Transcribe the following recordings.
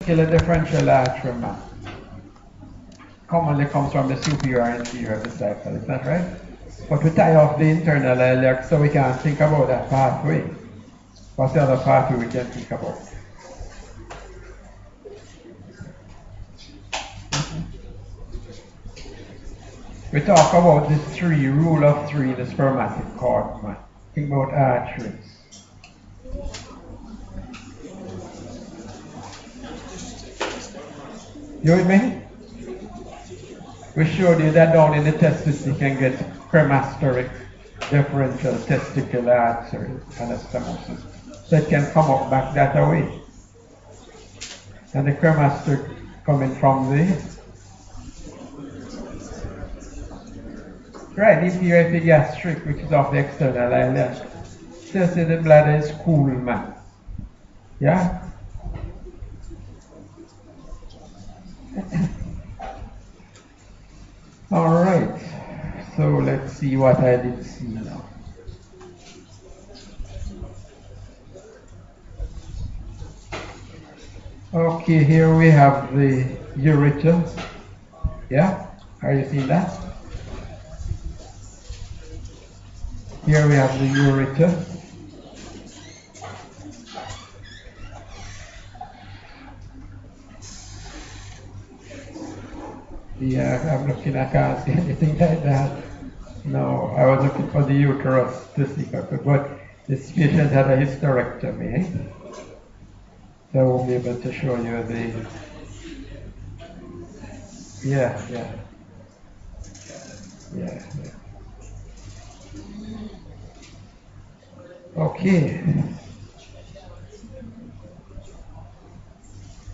testicular differential artery, man, commonly comes from the superior and inferior vesicle, is that right? But we tie off the internal iliac so we can think about that pathway. What's the other pathway we can think about? We talk about this rule of three in the spermatic cord, man. Think about arteries. You with me? We showed you that down in the testis you can get cremasteric differential testicular artery anastomosis. So it can come up back that way. And the cremasteric coming from the right inferior epigastric, which is off the external iliac. Just say the bladder is cool, man. Yeah? Alright. So let's see what I did see now. Okay, here we have the ureter. Yeah? Are you seeing that? Here we have the ureter. Yeah, I'm looking, I can't see anything like that. No, I was looking for the uterus to see if I could, but this patient had a hysterectomy. So I won't be able to show you the, yeah. Okay.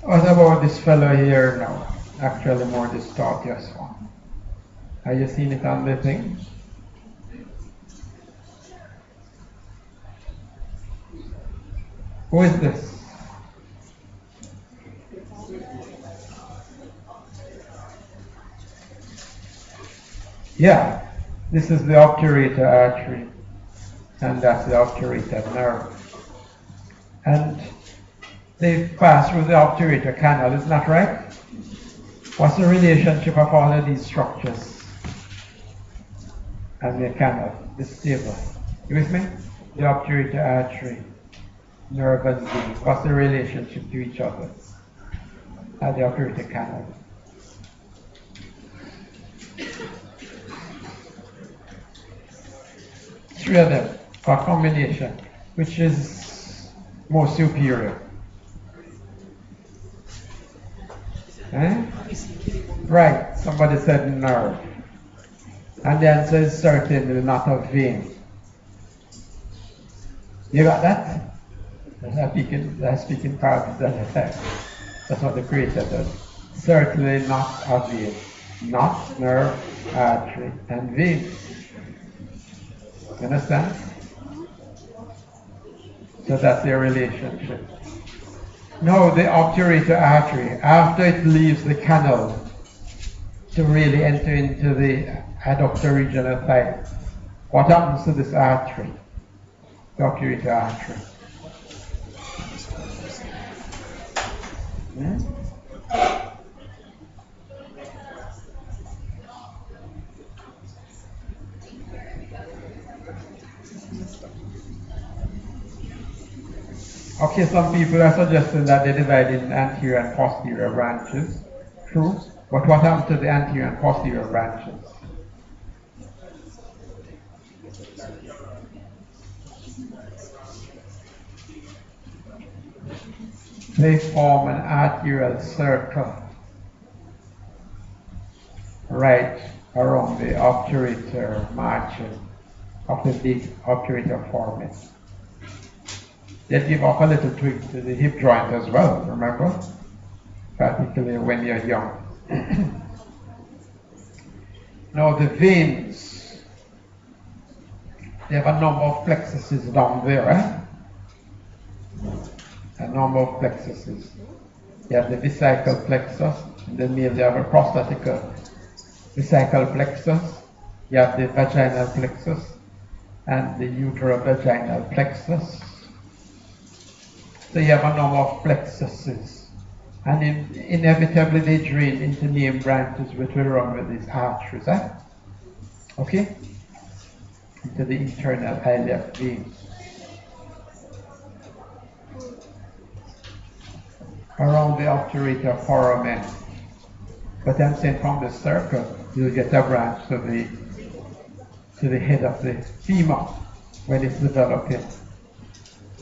What about this fellow here now? Actually more distortious one. Are you seeing it on the thing? Who is this? Yeah, this is the obturator artery, and that's the obturator nerve. And they pass through the obturator canal, isn't that right? What's the relationship of all of these structures and the canal, this table? You with me? The obturator artery, nerve and vein. What's the relationship to each other at the obturator canal? Three of them, for combination, which is more superior. Right, somebody said nerve. And the answer is certainly not a vein. You got that? That's speaking parts that effect. That's what the creator does. Certainly not a vein. Not nerve, artery, and vein. You understand? So that's their relationship. No, the obturator artery, after it leaves the canal to really enter into the adductor region of thigh, what happens to this artery? The obturator artery. Okay, some people are suggesting that they divide in anterior and posterior branches. True. But what happens to the anterior and posterior branches? They form an arterial circle right around the obturator margin of the big obturator foramen. They give off a little twig to the hip joint as well, remember? Particularly when you're young. Now the veins, they have a number of plexuses down there, A number of plexuses. You have the vesical plexus, in the male you have a prostatical vesical plexus, you have the vaginal plexus, and the uterovaginal plexus. So you have a number of plexuses And inevitably they drain into main branches which will run with these arteries, okay, into the internal iliac veins. Around the obturator foramen. But I'm saying from the circle, you'll get a branch to the head of the femur when it's developing.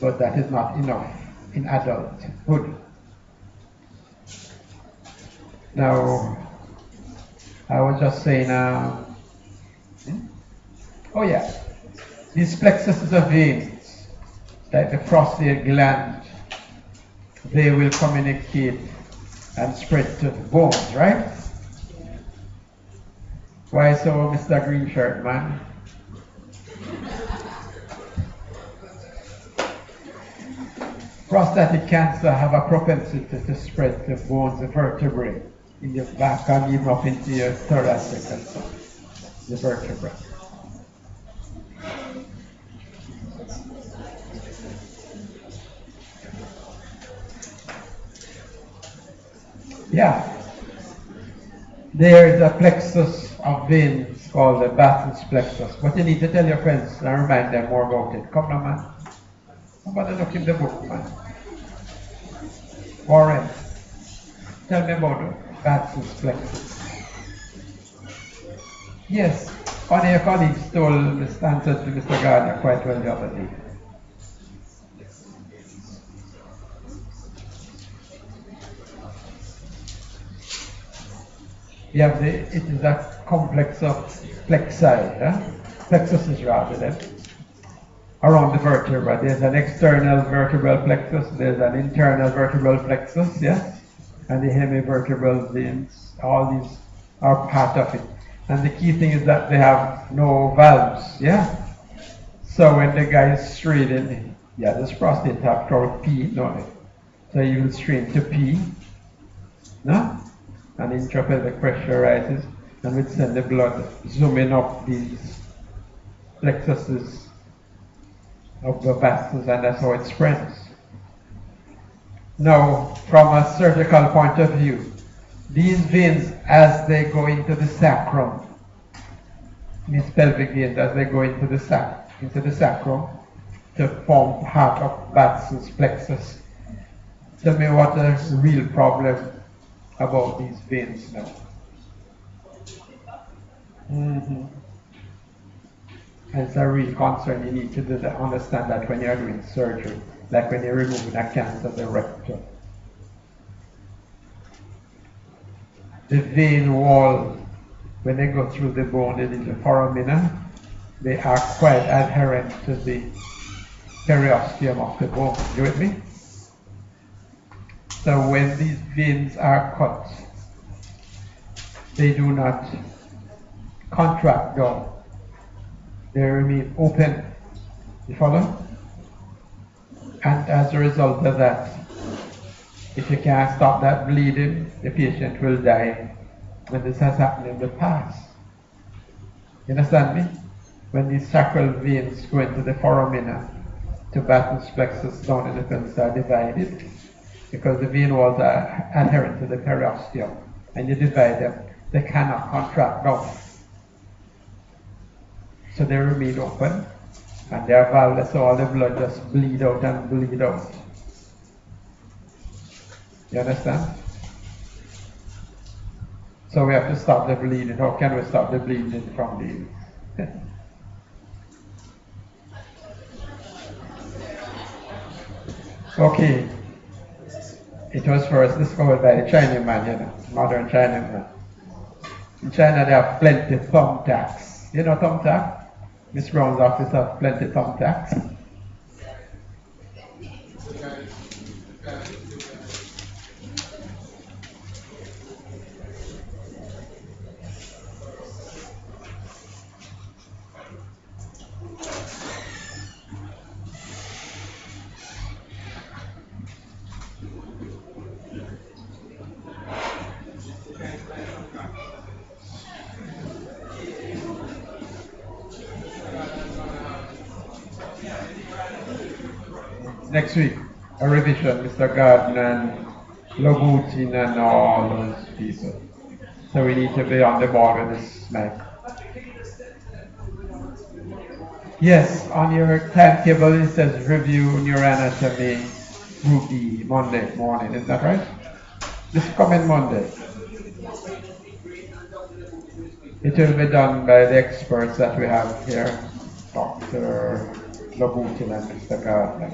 But that is not enough in adulthood. Now, I was just saying, oh yeah, these plexuses of veins, like the prostate gland, they will communicate and spread to the bones, right? Why so, Mr. Green Shirt Man? Prostatic cancer have a propensity to spread to bones, the vertebrae, in your back and even up into your thoracic and so, the vertebrae. Yeah. There is a plexus of veins called the Battle's plexus. But you need to tell your friends and remind them more about it. Come on, man. Somebody look in the book, man. Warren, tell me about the Battle's plexus. Yes, one of your colleagues told Mr. answer to Mr. Gardner quite well the other day. You have it is a complex of plexi, plexuses rather than around the vertebra. There's an external vertebral plexus, there's an internal vertebral plexus, yes, and the hemivertebral veins, all these are part of it. And the key thing is that they have no valves, yeah? So when the guy is straining, yeah, this prostate have called P, don't it? So you will strain to P, no? And intrapelvic pressure rises, and we send the blood zooming up these plexuses of the vessels, and that's how it spreads. Now, from a surgical point of view, these veins, as they go into the sacrum, these pelvic veins, as they go into the sacrum, to form part of Battson's plexus. Tell me what the real problem about these veins now. And it's a real concern. You need to understand that when you're doing surgery, like when you're removing a cancer of the rectum. The vein wall, when they go through the bone, the little foramina, they are quite adherent to the periosteum of the bone. You with me? So when these veins are cut, they do not contract down. They remain open. You follow? And as a result of that, if you can't stop that bleeding, the patient will die. And this has happened in the past. You understand me? When these sacral veins go into the foramina, to Batten's plexus down in the pelvis are divided, because the vein walls are adherent to the periosteum, and you divide them, they cannot contract down. So they remain open, and they are valveless, so all the blood just bleed out and bleed out. You understand? So we have to stop the bleeding. How can we stop the bleeding from these? Okay. It was first discovered by the Chinaman, you know, modern Chinaman. In China, they have plenty of thumbtacks. You know thumbtack? Miss Brown's office have plenty of thumbtacks. Next week, a revision, Mr. Gardner and Lobutin and all those people. So we need to be on the ball with this man. Yes, on your timetable it says review neuroanatomy group E, Monday morning, is that right? This coming Monday. It will be done by the experts that we have here, Dr. Lobutin and Mr. Gardner.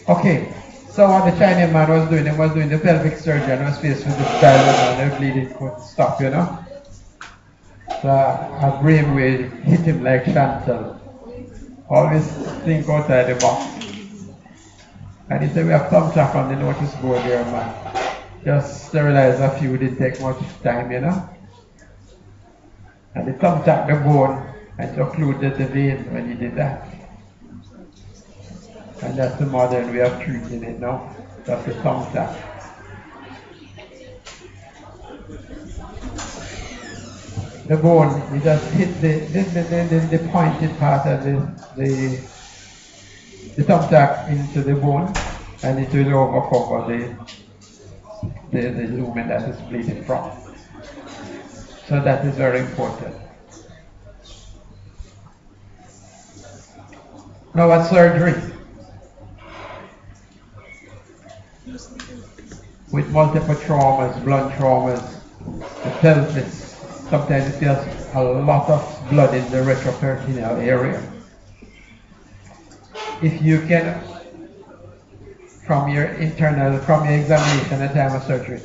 Okay, so what the Chinese man was doing, he was doing the pelvic surgery and was faced with this dilemma and the bleeding couldn't stop, you know. So a brainwave hit him like Chantal. Always think outside the box. And he said, we have thumbtack on the notice board here, man. Just sterilize a few, didn't take much time, you know. And they thumbtacked the bone and occluded the vein when he did that. And that's the modern way of treating it now. That's the thumbtack. The bone, you just hit the pointed part of the thumbtack into the bone, and it will overcover the lumen that is bleeding from. So that is very important. Now what surgery? With multiple traumas, blunt traumas, the pelvis. Sometimes there's a lot of blood in the retroperitoneal area. If you can, from your examination at the time of surgery,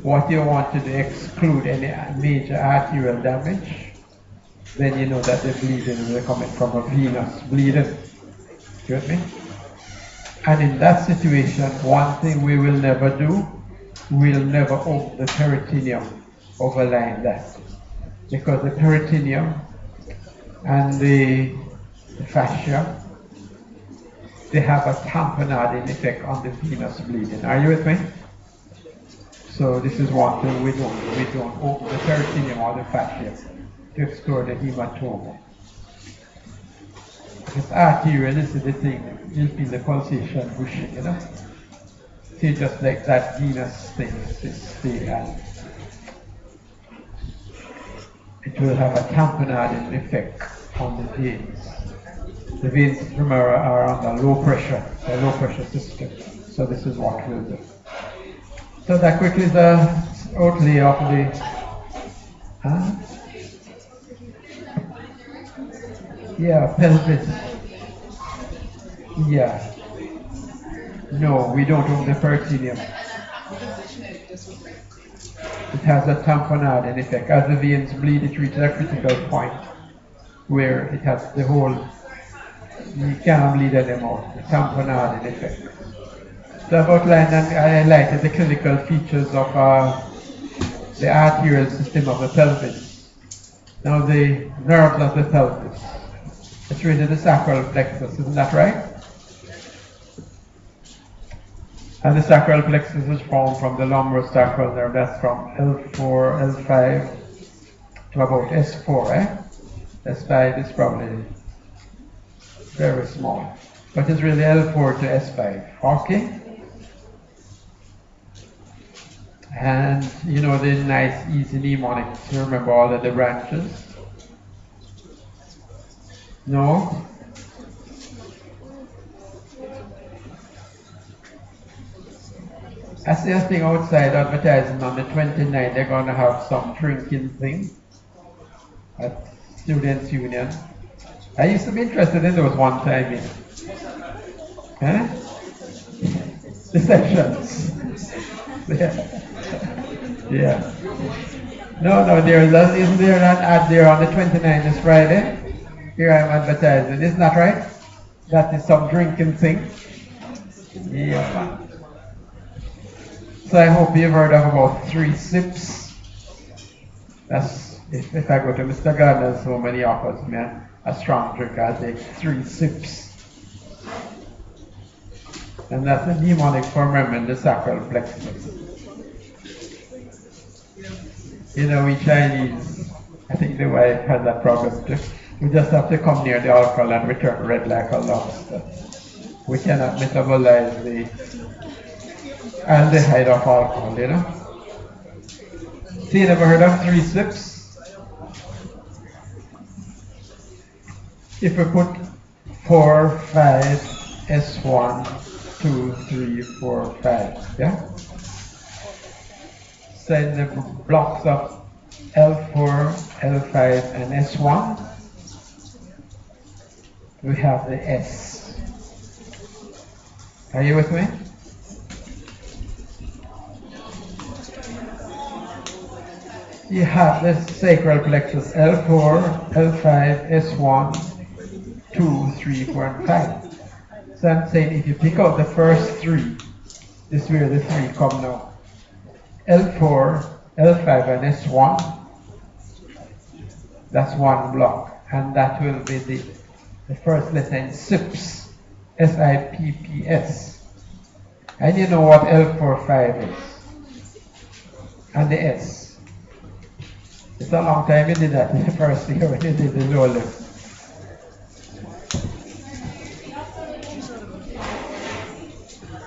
what you want to do, exclude any major arterial damage, then you know that the bleeding is coming from a venous bleeding. You with me? And in that situation, one thing we will never do, we'll never open the peritoneum overlying that. Because the peritoneum and the fascia, they have a tamponading effect on the venous bleeding. Are you with me? So this is one thing we don't do. We don't open the peritoneum or the fascia to explore the hematoma. It's arterial, this is the thing. You feel the pulsation pushing, you know? See, just like that venous thing is stay and it will have a tamponading effect on the veins. The veins, remember, are under low pressure, a low pressure system. So this is what we'll do. So that quickly is the outlay of the, yeah, pelvis. Yeah. No, we don't open the peritoneum. It has a tamponading effect. As the veins bleed, it reaches a critical point where it has the whole, you cannot bleed anymore. The tamponading effect. So I've outlined and I highlighted the clinical features of the arterial system of the pelvis. Now the nerves of the pelvis. It's really the sacral plexus, isn't that right? And the sacral plexus is formed from the lumbosacral nerve. That's from L4, L5 to about S4, eh? S5 is probably very small. But it's really L4 to S5, okay? And you know the nice easy mnemonic to remember all of the branches? No? I see a thing outside advertising on the 29th, they're going to have some drinking thing at Students' Union. I used to be interested in those one time. The sessions. Yeah. No, isn't there an ad there on the 29th this Friday? Here I'm advertising. Isn't that right? That is some drinking thing. Yeah, man. So I hope you've heard of about 3 sips. That's if I go to Mr. Gardner's home and he offers me a strong drink, I'll take 3 sips. And that's a mnemonic for remembering the sacral plexus. You know, we Chinese, I think the wife has that problem too. We just have to come near the alcohol and we turn red like a lobster. We cannot metabolize aldehyde of alcohol, you know. See, you never heard of 3 slips? If we put 4, 5, S1, 2, 3, 4, 5, yeah? So in the blocks of L4, L5, and S1, we have the S. Are you with me? You have the sacral plexus L4, L5, S1, 2, 3, 4, and 5. So I'm saying if you pick out the first 3, this is where the 3 come now. L4, L5, and S1, that's one block. And that will be the first letter in SIPS, S-I-P-P-S. And you know what L4, 5 is. And the S. It's a long time you did that in the first year when you did the lower level.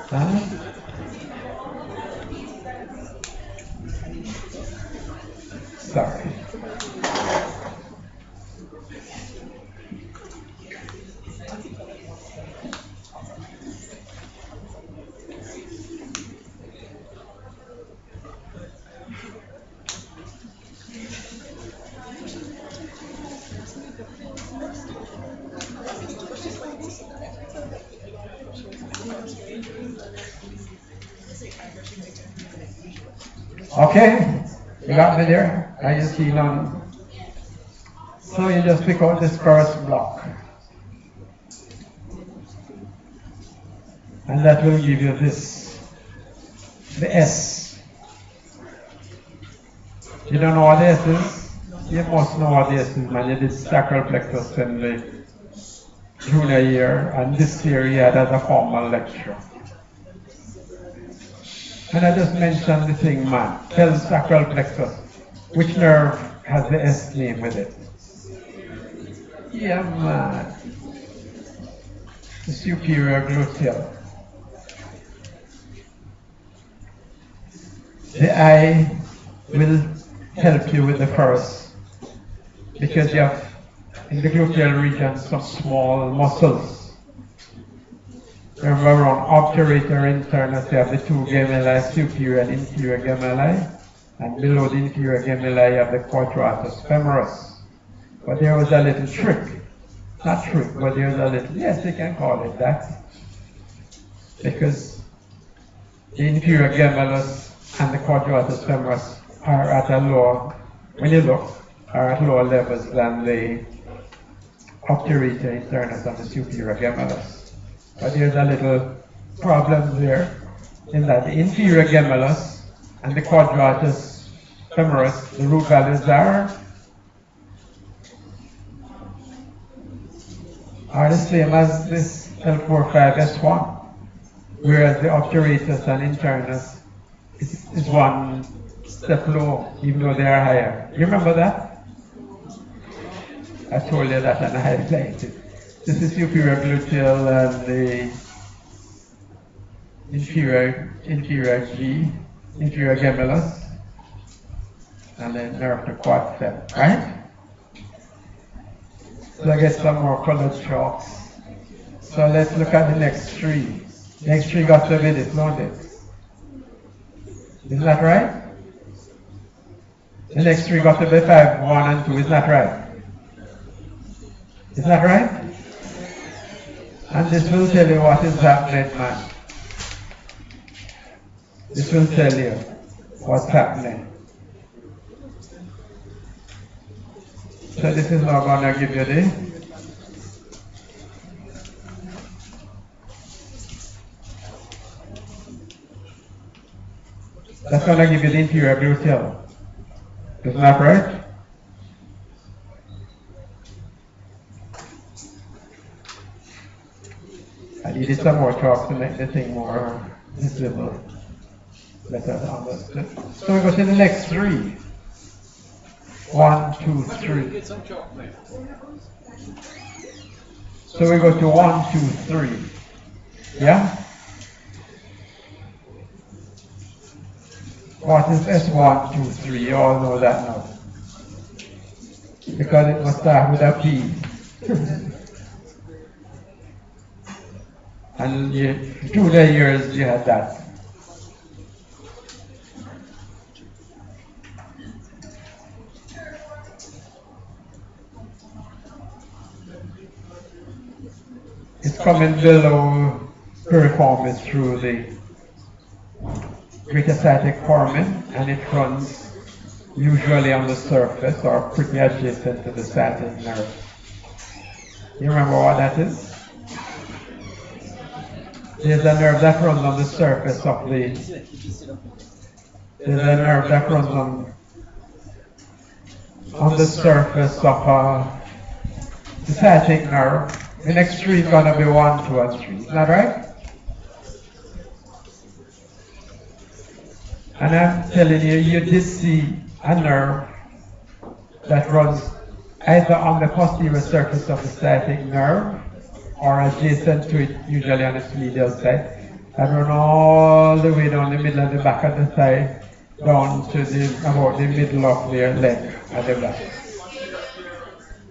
Huh? Sorry. Okay, you got me there? Are you seeing on? So you just pick out this first block. And that will give you this, the S. You don't know what the S is? You must know what the S is, man. You did sacral plexus in the junior year, and this year you had as a formal lecture. And I just mentioned the thing, man. Tell sacral plexus. Which nerve has the S name with it? Yeah, man. The superior gluteal. The I will help you with the first, because you have in the gluteal region some small muscles. Remember, around obturator internus, you have the 2 gemelli, superior and inferior gemelli, and below the inferior gemelli, you have the quadratus femoris. But there was a little trick. Not trick, but there was a little, yes, you can call it that. Because the inferior gemellus and the quadratus femoris are at a lower, when you look, are at lower levels than the obturator internus and the superior gemellus. But there's a little problem there, in that the inferior gemellus and the quadratus femoris, the root values are the same as this L45S1, whereas the obturatus and internus is one step low, even though they are higher. You remember that? I told you that and I highlighted it. This is superior gluteal and the inferior gemellus, and then nerve to quad fem, right? So I get some more colored chalks. So let's look at the next 3. Next 3 got to be this, don't it? Isn't that right? The next 3 got to be 5, 1 and 2, isn't that right? Isn't that right? And this will tell you what is happening, man. This will tell you what's happening. So this is not going to give you the that's going to give you the inferior gluteal. Isn't that right? I needed some more chalk to make the thing more visible, better understood. So we go to the next 3. 1, 2, 3. So we go to 1, 2, 3. Yeah? What is S1, 2, 3? You all know that now. Because it must start with a P. And through the years you had that. It's coming below piriformis through the greater sciatic foramen, and it runs usually on the surface or pretty adjacent to the sciatic nerve. You remember what that is? There's a nerve that runs on the surface of the. There's a nerve that runs on the surface of the sciatic nerve. The next three is going to be 1, 2, and 3. Is that right? And I'm telling you, you did see a nerve that runs either on the posterior surface of the sciatic nerve or adjacent to it, usually on its medial side, and run all the way down the middle and the back of the thigh, down to about the middle of their leg at the back.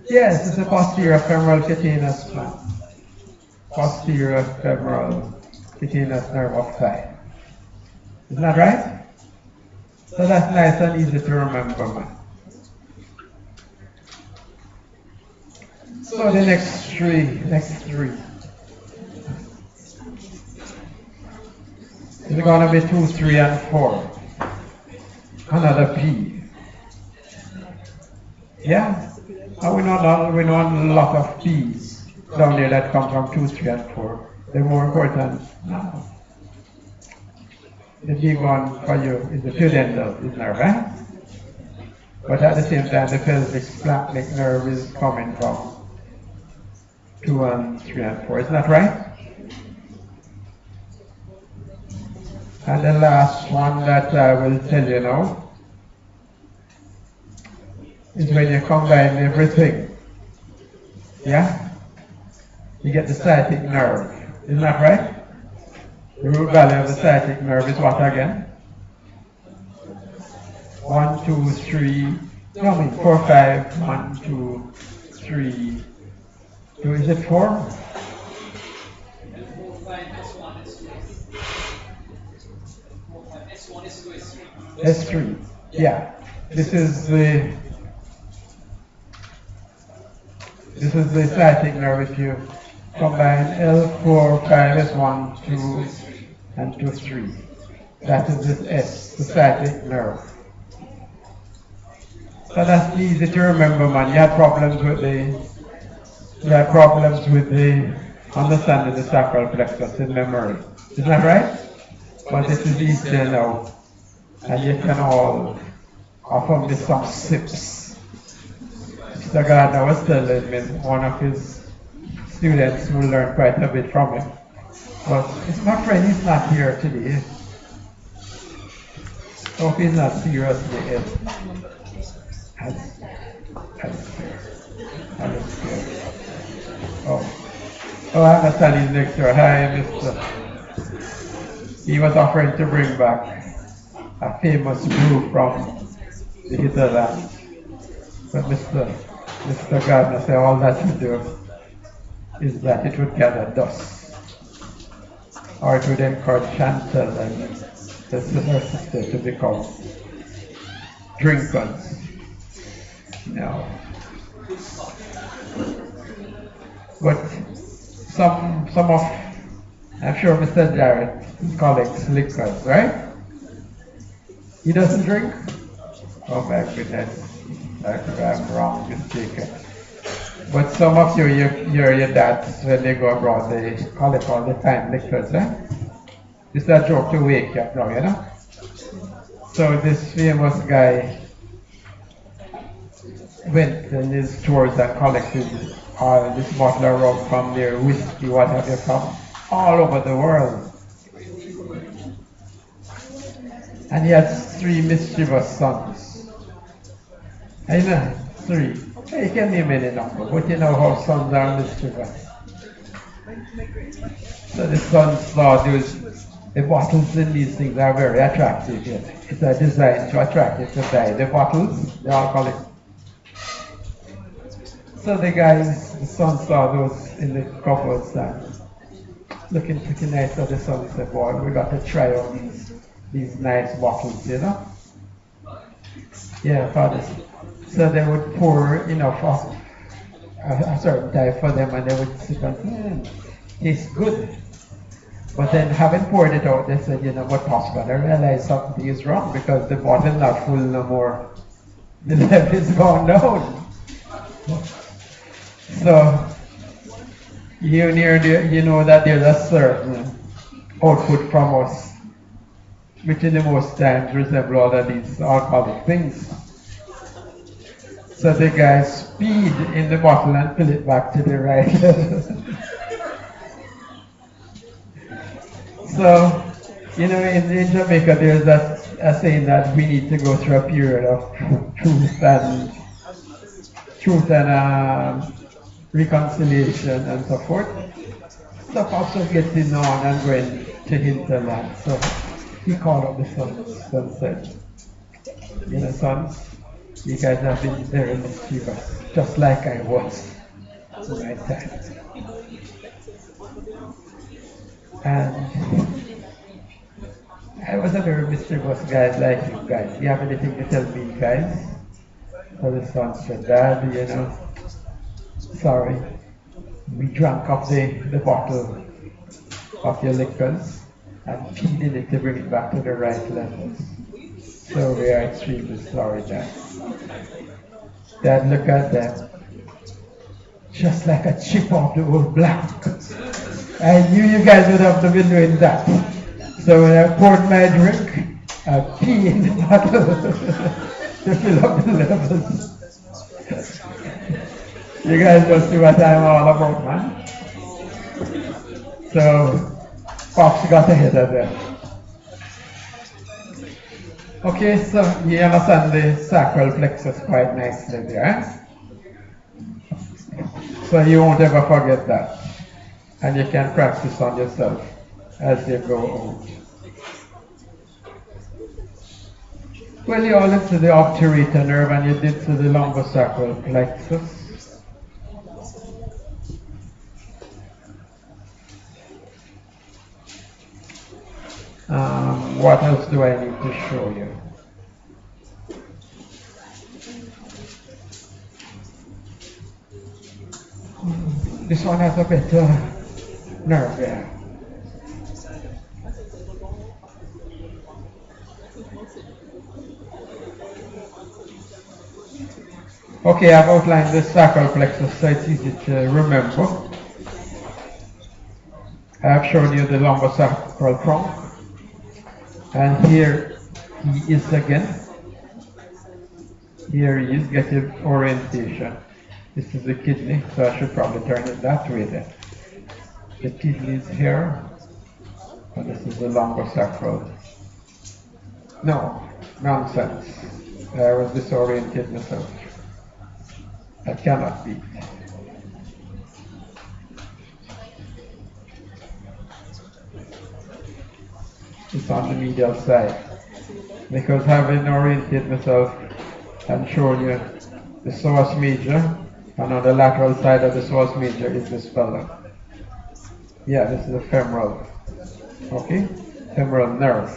Yes, it's a posterior femoral cutaneous plan. Posterior femoral cutaneous nerve of thigh. Isn't that right? So that's nice and easy to remember, man. So the next three is going to be 2, 3, and 4. Another P. Yeah? And we know a lot of P's down there that come from 2, 3, and 4. The more important now. The big one for you is the pudendal nerve, right? But at the same time, the pelvic splanchnic nerve is coming from 2 and 3 and 4. Isn't that right? And the last one that I will tell you now is when you combine everything. Yeah? You get the sciatic nerve. Isn't that right? The root value of the sciatic nerve is what again? 1, 2, 3, 4, 5, 1, 2, 3, 2, is it 4? S3, yeah. This is the sciatic nerve. If you combine L4, 5, S1, 2, and 2, 3. That is this S, the sciatic nerve. So that's easy to remember, man. You had problems with the understanding the sacral plexus in memory. Isn't that right? But this is easier now. And you can all offer me some sips. Mr. Gardner was telling me one of his students who learned quite a bit from him. But it's my friend, he's not here today. Hope he's not seriously ill. Oh, I understand he's next door. Hi, Mr. He was offering to bring back a famous brew from the hinterland. But Mr. Gardner said all that you do is that it would gather dust. Or it would encourage Chantal and her sister to become drinkers. No. But some of, I'm sure Mr. Jarrett collects liquors, right? He doesn't drink? Oh my goodness. I'm wrong, mistaken. But some of you hear your dads when they go abroad, they call it all the time liquors, eh? It's a joke to wake you up now, you know? So this famous guy went in his tours and collected all this bottle of rum from their whiskey, what have you, from all over the world. And he had 3 mischievous sons. I know, 3. You can name any number, but you know how sons are mischievous. So the sons saw those The bottles in these things are very attractive. Yes. It's a design to attract you to buy the bottles, the alcoholic. So the son saw those in the cupboards and looking pretty nice. So the son said, boy, we got to try out these nice bottles, you know? Yeah, fathers. So they would pour, for a certain time for them and they would sit and, tastes good. But then having poured it out, they said, what Pastor, I realized something is wrong because the bottle not full no more. The level is gone down. So, you know that there's a certain output from us, which in the most times resemble all of these alcoholic things. So the guy speed in the bottle and fill it back to the right level. So, in Jamaica, there's a saying that we need to go through a period of truth and reconciliation and so forth. So Pastor gets in on and going to hinterland. So he called up the sons and said, sons, you guys have been very mischievous, just like I was in my time. And I was a very mischievous guy like you guys. You have anything to tell me, guys? So the son said, Dad, sorry, we drank up the bottle of your liquors and feeding it to bring it back to the right levels. So we are extremely sorry, Dad. Dad, look at them. Just like a chip off the old block. I knew you guys would have to be doing that. So when I poured my drink, I pee in the bottle to fill up the levels. You guys don't see what I'm all about, man. So, Pops got ahead of them. Okay, so you understand the sacral plexus quite nicely there. So you won't ever forget that. And you can practice on yourself as you go out. Well, you all into the obturator nerve and you did to the lumbosacral plexus. What else do I need to show you? This one has a better nerve there. Okay, I've outlined the sacral plexus so it's easy to remember. I have shown you the lumbosacral trunk. And here he is again. Here he is, get your orientation. This is the kidney, so I should probably turn it that way then. The kidney is here, and this is the lumbosacral. No, nonsense. I was disoriented myself. I cannot be. It's on the medial side. Because having oriented myself and shown you the psoas major, and on the lateral side of the psoas major is this fellow. Yeah, this is the femoral. Okay? Femoral nerve.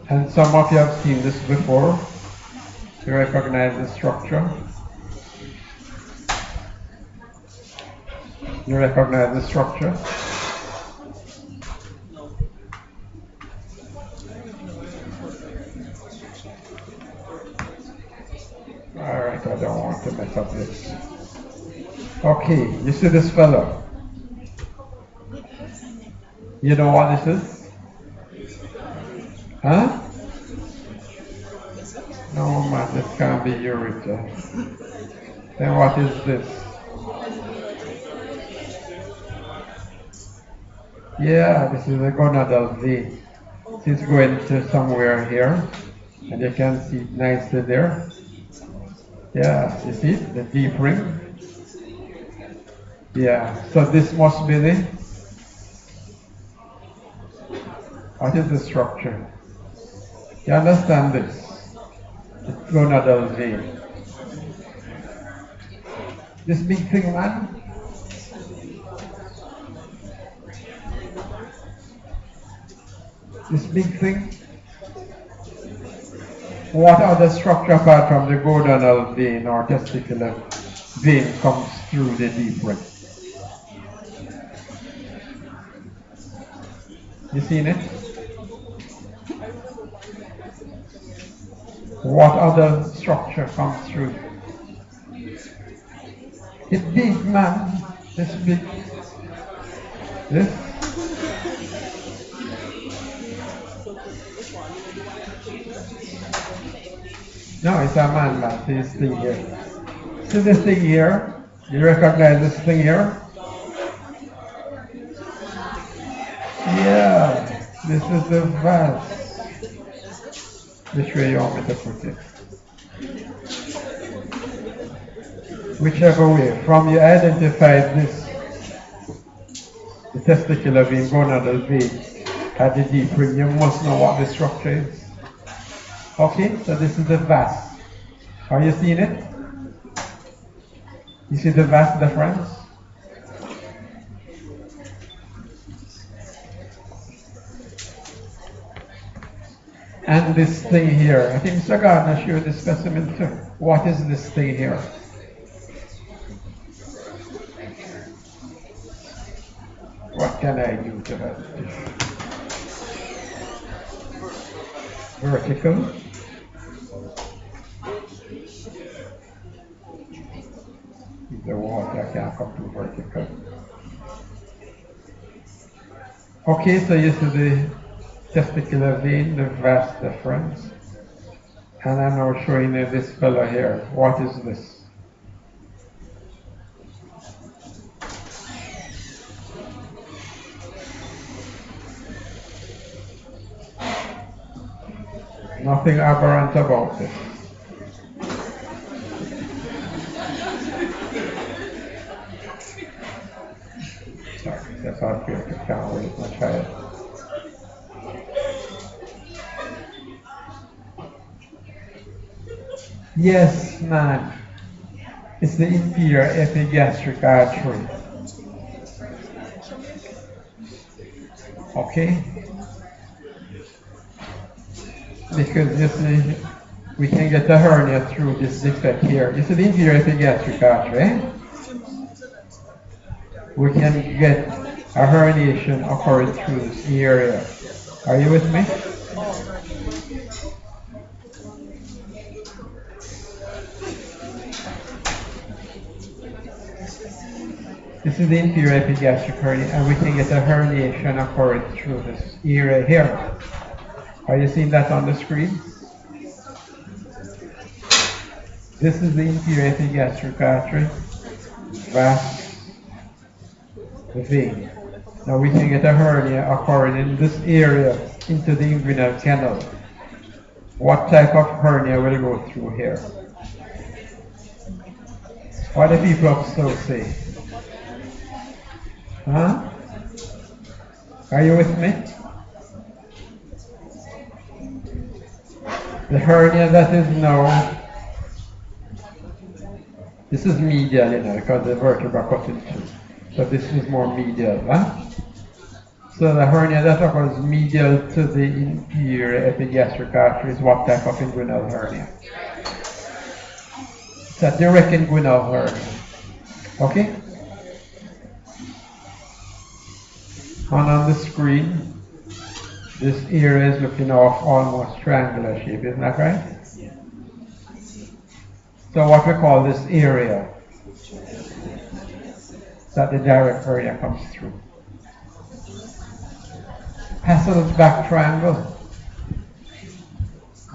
And some of you have seen this before. You recognize the structure. You recognize the structure. Alright, I don't want to mess up this. Okay, you see this fellow? You know what this is? Huh? No man, this can't be ureter. Then what is this? Yeah, this is a gonadal vein. It's going to somewhere here, and you can see it nicely there. Yeah, you see it? The deep ring. Yeah, so this must be the, what is the structure? You understand this? The gonadal vein. This big thing, man. This big thing. What other structure apart from the gonadal vein or testicular vein comes through the deep ring? You seen it? What other structure comes through? It's big, man. This big. This. No, it's a man. See this thing here. See this thing here? You recognize this thing here? Yeah, this is the vas. Which way you want me to put it? Whichever way. From you identified this, the testicular vein, gonadal vein, at the deep ring, you must know what the structure is. Okay, so this is the vas. Are you seeing it? You see the vas difference? And this thing here, I think Mr. Gardner showed the specimen too. What is this thing here? What can I do to that? Vertical. The water can come to vertical. Okay, so you see the testicular vein, the vas difference. And I'm now showing you this fellow here. What is this? Nothing aberrant about it. Sorry, that's how I feel. I can't wait much higher. Yes, man. It's the inferior epigastric artery. Okay? Because you see, we can get a hernia through this defect here. You see the inferior epigastric artery? We can get a herniation occurring through this area. Are you with me? This is the inferior epigastric hernia, and we can get a herniation occurring through this area here. Are you seeing that on the screen? This is the inferior epigastric artery, vas, the vein. Now we can get a hernia occurring in this area into the inguinal canal. What type of hernia will go through here? What do people of Stowe say? Huh? Are you with me? The hernia that is now, this is medial, you know, because the vertebra cut in two. So this is more medial, huh? So the hernia that occurs medial to the inferior epigastric artery is what type of inguinal hernia? It's a direct inguinal hernia. Okay? And on the screen, this area is looking off almost triangular shape, isn't that right? So what we call this area that the direct hernia comes through. Hassel's back triangle.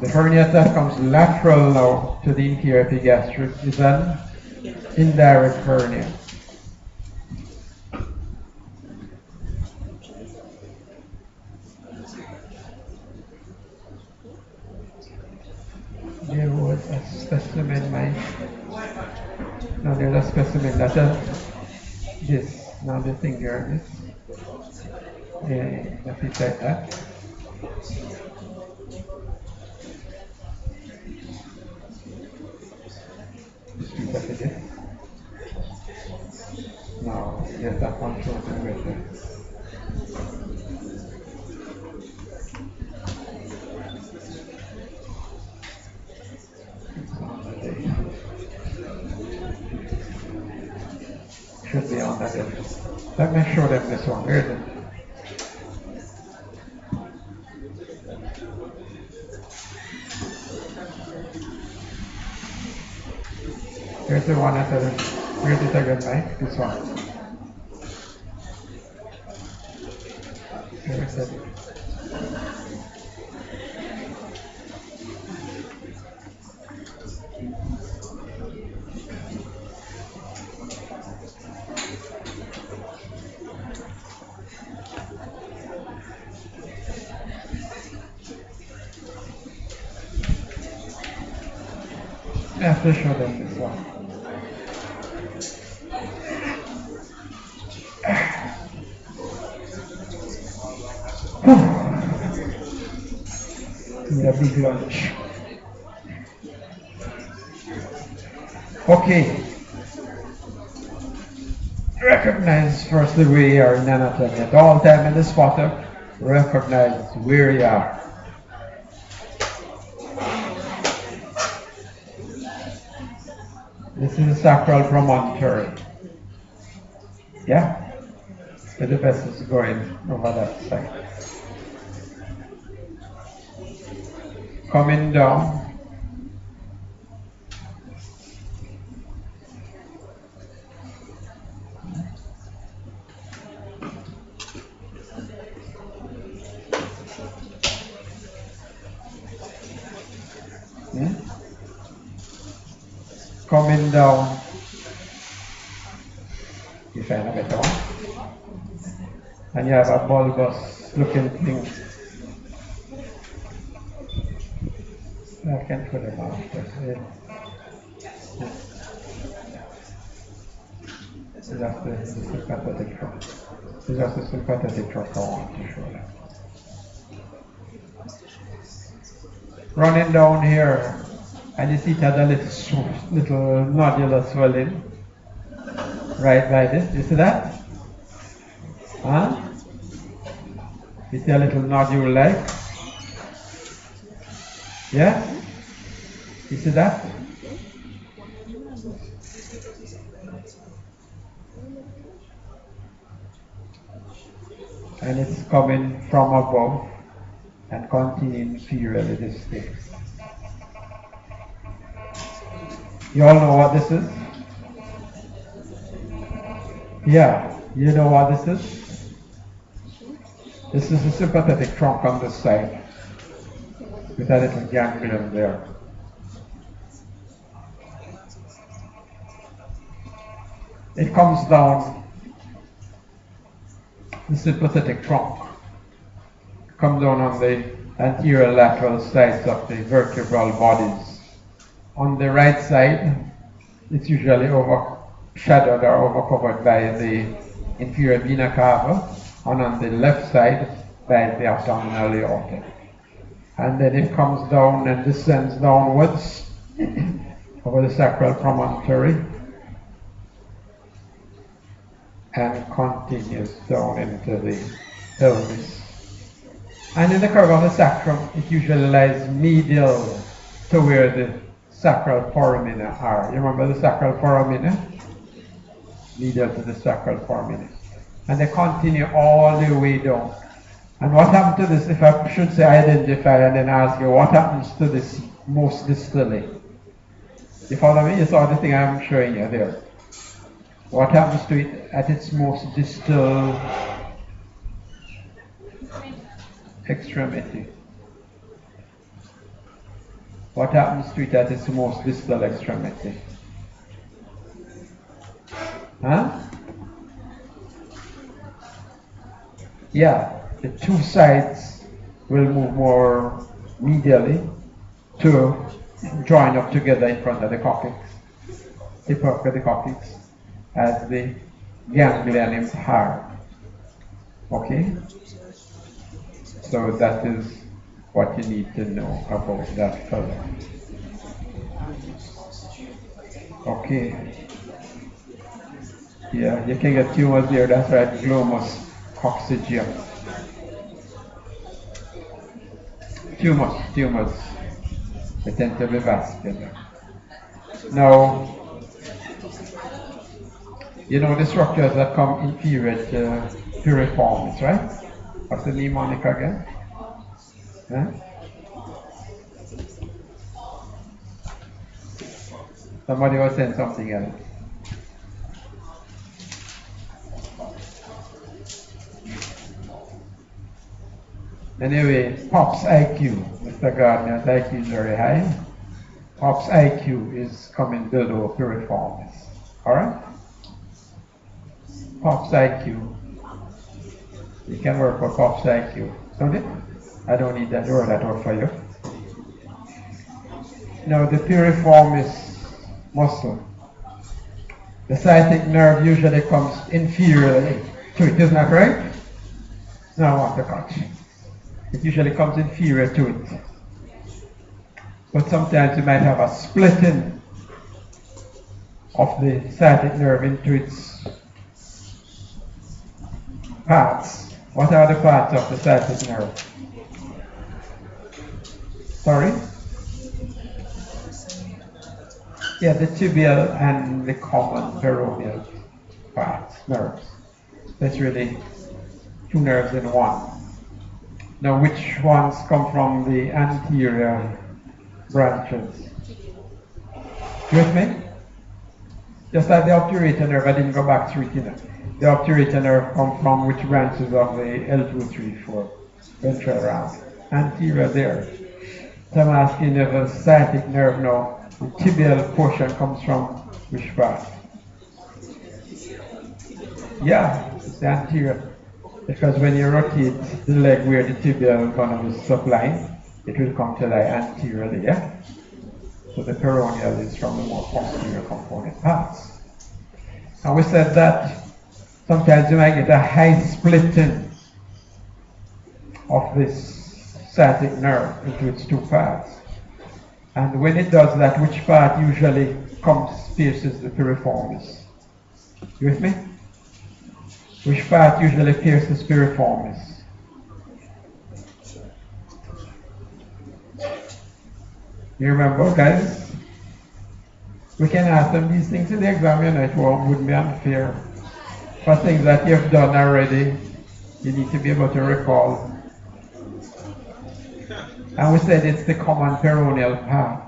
The hernia that comes lateral now to the inferior epigastric is an Indirect hernia. There was a specimen, no, there's a specimen that's this, now the finger, this, yeah, that is like that. Just look at this. Now, yes, that one shows it right there. Should be on that end. Let me show them this one. Here's it. Here's the one at the, here's it again, Mike, this one. Here's it. I have to show them this one. Need a big lunch. Okay. Recognize firstly where you are in anatomy. At all time in the spotter, recognize where you are. This is the sacral promontory. Yeah? So the vessel is going over that side. Coming down. Coming down. You find a better one. And you have a bulbous looking thing. I can put them out. This is just the sympathetic trunk. This is just the sympathetic trunk I want to show you. Running down here, and you see it has a little nodular swelling right by this. You see that? Huh? You see a little nodule like? Yeah? You see that? And it's coming from above and continuing inferiorly this way. You all know what this is? Yeah, you know what this is? This is the sympathetic trunk on this side with a little ganglion there. It comes down the sympathetic trunk, comes down on the anterior lateral sides of the vertebral bodies. On the right side, it's usually overshadowed or overcovered by the inferior vena cava, and on the left side by the abdominal aorta. And then it comes down and descends downwards over the sacral promontory and continues down into the pelvis. And in the curve of the sacrum, it usually lies medial to where the sacral foramina are. You remember the sacral foramina? Medial to the sacral foramina. And they continue all the way down. And what happened to this, if I should say identify and then ask you, what happens to this most distally? You follow me? You saw the thing I'm showing you there. What happens to it at its most distal extremity? What happens to it at its most distal extremity? Huh? Yeah, the two sides will move more medially to join up together in front of the coccyx, tip of the coccyx, as the ganglion is hard. Okay? So that is what you need to know about that fellow. Okay. Yeah, you can get tumors there, that's right, glomus coccygeum. Tumors. They tend to be vascular. Now, you know the structures that come inferior to piriformis, right? What's the mnemonic again? Huh? Somebody was saying something else. Anyway, Pop's IQ, Mr. Gardner's IQ is very high. Pop's IQ is coming below piriformis. Alright? Pop's IQ. You can work for Pop's IQ. Don't it? I don't need that word that word for you. Now the piriformis muscle. The sciatic nerve usually comes inferiorly to it, isn't that right? Now I want to catch. It usually comes inferior to it. But sometimes you might have a splitting of the sciatic nerve into its parts. What are the parts of the sciatic nerve? Sorry? Yeah, the tibial and the common peroneal parts, nerves. That's really two nerves in one. Now, which ones come from the anterior branches? You with me? Just like the obturator nerve, I didn't go back through it, you know. The obturator nerve comes from which branches of the L2, 3, 4 ventral round? Anterior there. So I'm asking if a sciatic nerve now, the tibial portion comes from which part? Yeah, it's the anterior. Because when you rotate the leg where the tibial bone is supplying, it will come to lie anteriorly, yeah? So the peroneal is from the more posterior component parts. And we said that sometimes you might get a high splitting of this sciatic nerve into its two parts. And when it does that, which part usually pierces the piriformis? You with me? Which part usually pierces piriformis? You remember, guys? We can ask them these things in the exam, you know, it wouldn't be unfair. For things that you've done already, you need to be able to recall. And we said it's the common peroneal part.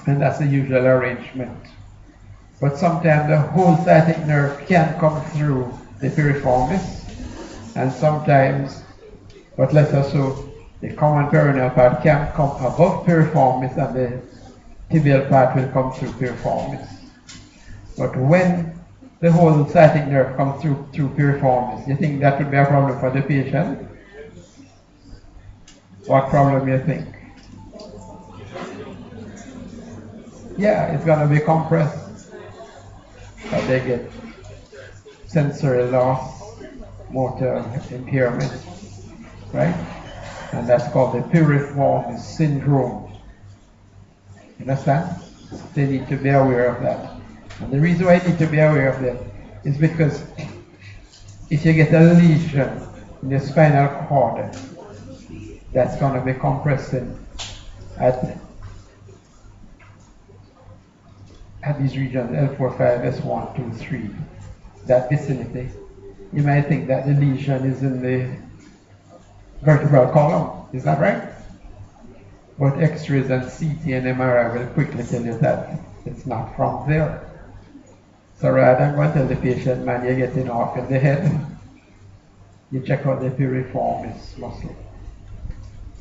And that's the usual arrangement. But sometimes the whole sciatic nerve can come through the piriformis, and sometimes, but let's assume the common peroneal part can come above piriformis and the tibial part will come through piriformis. But when the whole sciatic nerve comes through piriformis, you think that would be a problem for the patient? What problem you think? Yeah, it's going to be compressed. But they get sensory loss, motor impairment, right? And that's called the piriformis syndrome. You understand? They need to be aware of that. And the reason why you need to be aware of that is because if you get a lesion in the spinal cord, that's going to be compressing at these regions, L4, 5, S1, 2, 3, that vicinity. You might think that the lesion is in the vertebral column. Is that right? But X-rays and CT and MRI will quickly tell you that it's not from there. So rather than going to tell the patient, man, you're getting off in the head, you check out the piriformis muscle.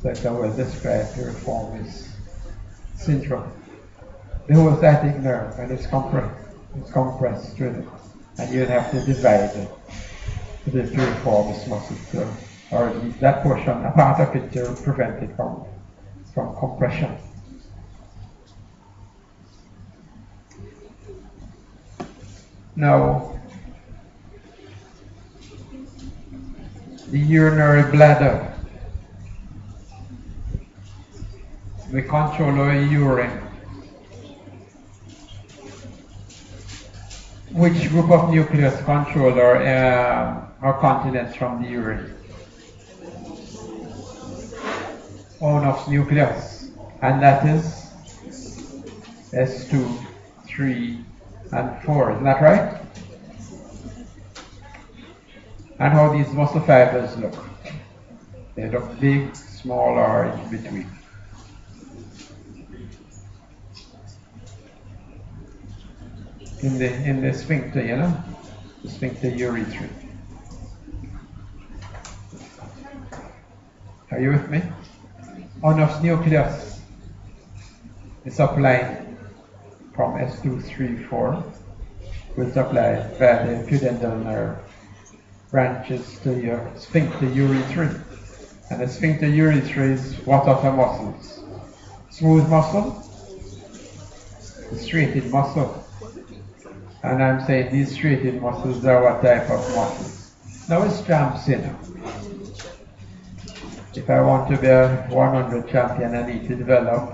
So it's a well-described piriformis syndrome. The whole sciatic nerve, and it's compressed. It's compressed with it. And you'd have to divide it to reform this muscle, or at least that portion, a part of it, to prevent it from compression. Now, the urinary bladder, we control our urine. Which group of nucleus control our continence from the urine? Onuf's nucleus, and that is S2, 3, and 4. Isn't that right? And how these muscle fibers look? They look big, small, or in between. In the sphincter, the sphincter urethra. Are you with me? Onuf's nucleus is supplied from S2, 3, 4, will supply via the pudendal nerve branches to your sphincter urethra. And the sphincter urethra is what of the muscles? Smooth muscle, the striated muscle. And I'm saying these striated muscles are what type of muscles? Now it's jumps in. If I want to be a 100 champion, I need to develop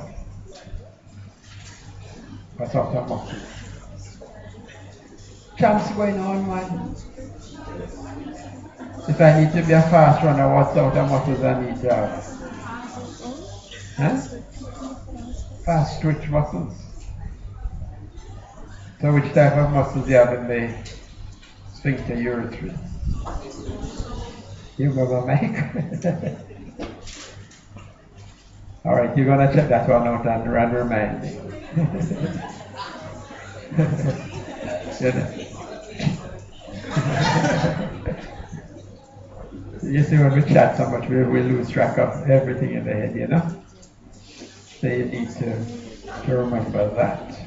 what sort of muscles? Jumps going on, man. If I need to be a fast runner, what sort of muscles I need to have? Huh? Fast twitch muscles. So which type of muscles do you have in the sphincter urethra? You gonna make? All right, you're gonna check that one out and remind me. You see, when we chat so much, we lose track of everything in the head, So you need to remember that.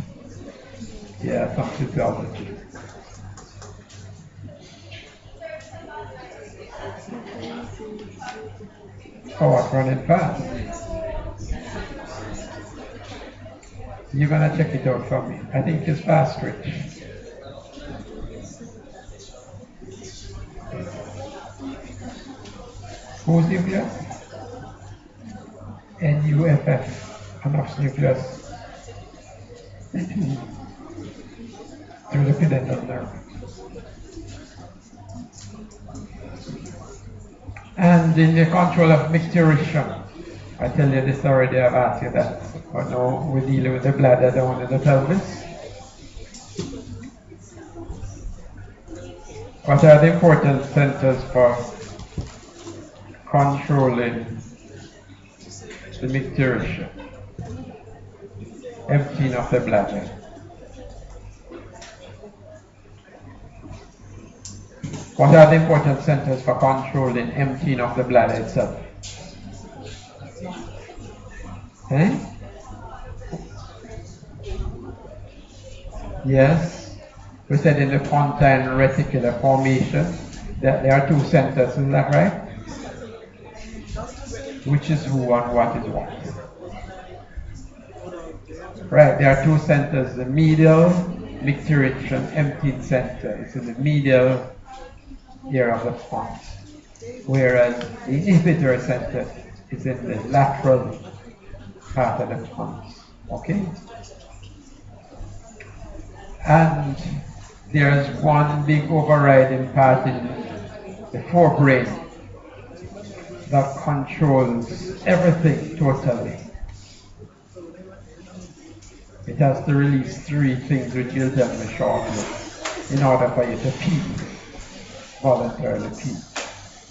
Yeah, some physiology. Oh, what, running fast? You're gonna check it out for me. I think it's fast twitch. Whose nucleus? NUFF, Onuf's nucleus. Through the pudendal nerve. And in the control of micturition, I tell you this already, I've asked you that. But now we're dealing with the bladder down in the pelvis. What are the important centers for controlling the micturition? Emptying of the bladder. What are the important centers for controlling emptying of the bladder itself? Eh? Yes, we said in the pontine reticular formation that there are two centers, isn't that right? Which is who and what is what? Right, there are two centers, the medial micturition emptying center. It's in the medial area of the pons, whereas the inhibitory center is in the lateral part of the pons. Okay? And there's one big overriding part in the forebrain that controls everything totally. It has to release three things which you'll tell me shortly in order for you to pee, voluntarily pee.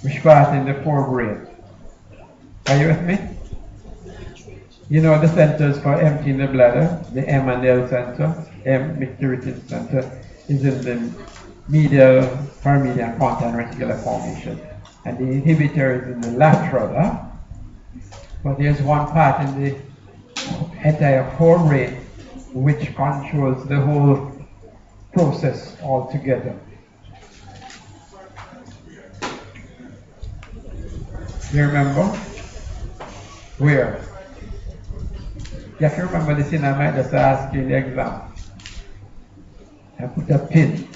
Which part in the forebrain? Are you with me? You know the centers for emptying the bladder, the M and L center, M micturition center, is in the medial, paramedian, pontine reticular formation. And the inhibitor is in the lateral. But there's one part in the entire forebrain which controls the whole process altogether. You remember? Where? You have to remember this in I might just ask you in the exam. I put a pin.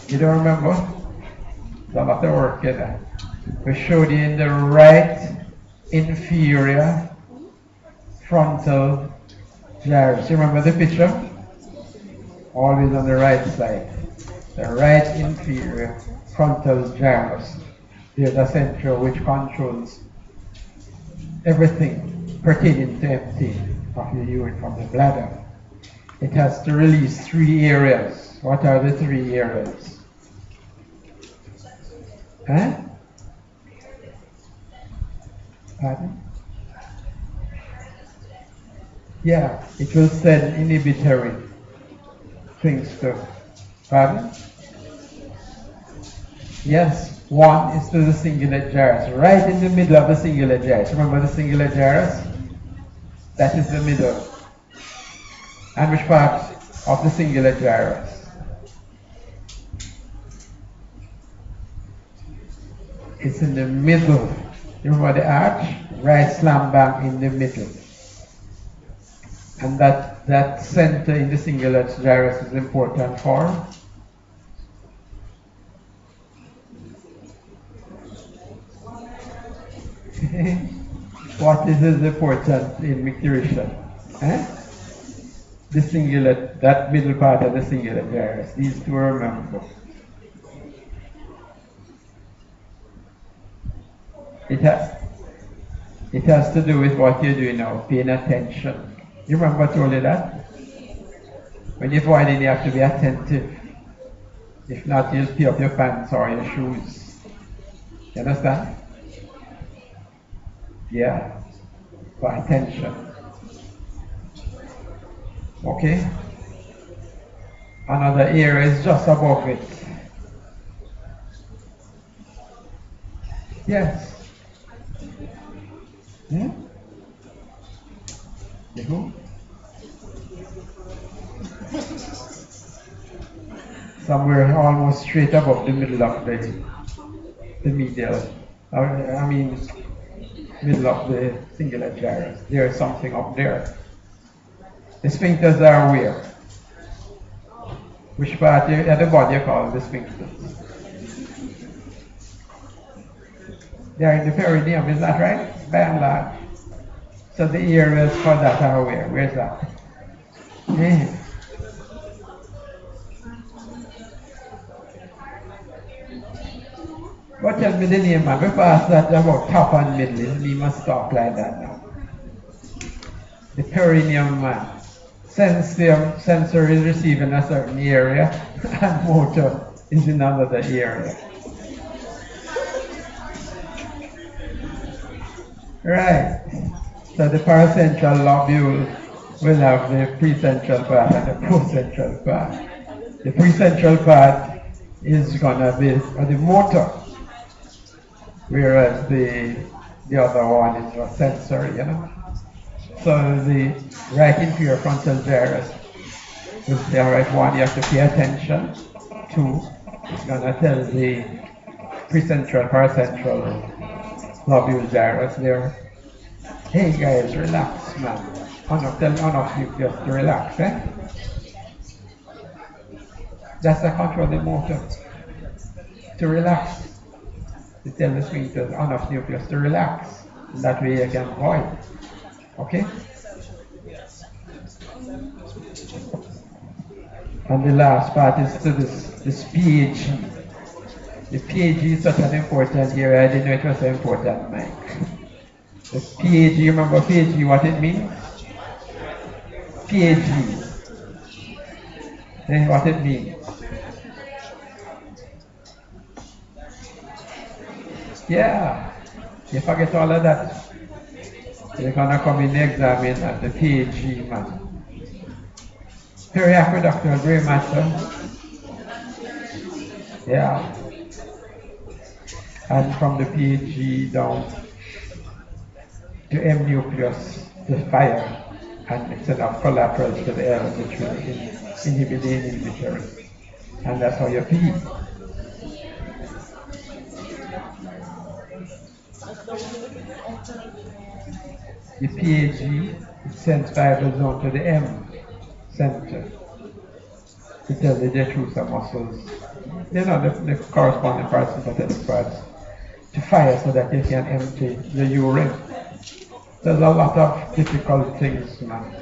You don't remember? It's a lot of work in that. We showed you in the right inferior frontal gyrus. You remember the picture? Always on the right side. The right inferior frontal gyrus. There's a central which controls everything pertaining to emptying of the urine from the bladder. It has to release 3 areas. What are the 3 areas? Huh? Pardon? Yeah, it will send inhibitory things to. Pardon? Yes, one is to the cingulate gyrus, right in the middle of the cingulate gyrus. Remember the cingulate gyrus? That is the middle. And which part of the cingulate gyrus? It's in the middle. You remember the arch? Right slam bang in the middle. And that center in the cingulate gyrus is important for what is important in micturition? The cingulate, that middle part of the cingulate gyrus. These two remember. It has to do with what you're doing now, paying attention. You remember I told you that? When you're voiding, you have to be attentive. If not, you'll pee up your pants or your shoes. You understand? Yeah. For attention. Okay? Another area is just above it. Yes. Hmm? The who? Somewhere almost straight above the middle of the medial, middle of the cingulate gyrus. There is something up there. The sphincters are where? Which part at the body you call the sphincters? They are in the perineum, is that right? By and large. So the areas for that are where? Where's that? But tell me the name, man. We pass that about top and middle. We must talk like that now. The perineum, man. Sensory is receiving a certain area, and motor is in another area. Right. So the paracentral lobule will have the precentral part and the procentral part. The precentral part is going to be the motor, whereas the other one is sensory, you know. So the right inferior frontal gyrus is the right one you have to pay attention to. It's going to tell the precentral, paracentral lobule gyrus there. Hey guys, relax, man. On of you just to relax, eh? That's the controlling motor. To relax. To tell the sphincters on of nucleus to relax. And that way you can void. Okay? And the last part is to this PAG. The PAG is such an important area. I didn't know it was so important, Mike. The PAG, you remember PAG, what it means? PAG. What it means? Yeah. You forget all of that. You're going to come in the exam at the PAG, man. Periaqueductal gray matter. Yeah. And from the PAG down to M nucleus, the fire, and it's enough collaterals to the L, which will inhibit the inhibitory. And that's how you pee. The PAG sends fibers on to the M center to tell the detrusor muscles, the corresponding parasympathetic parts, to fire so that you can empty the urine. There's a lot of difficult things, man.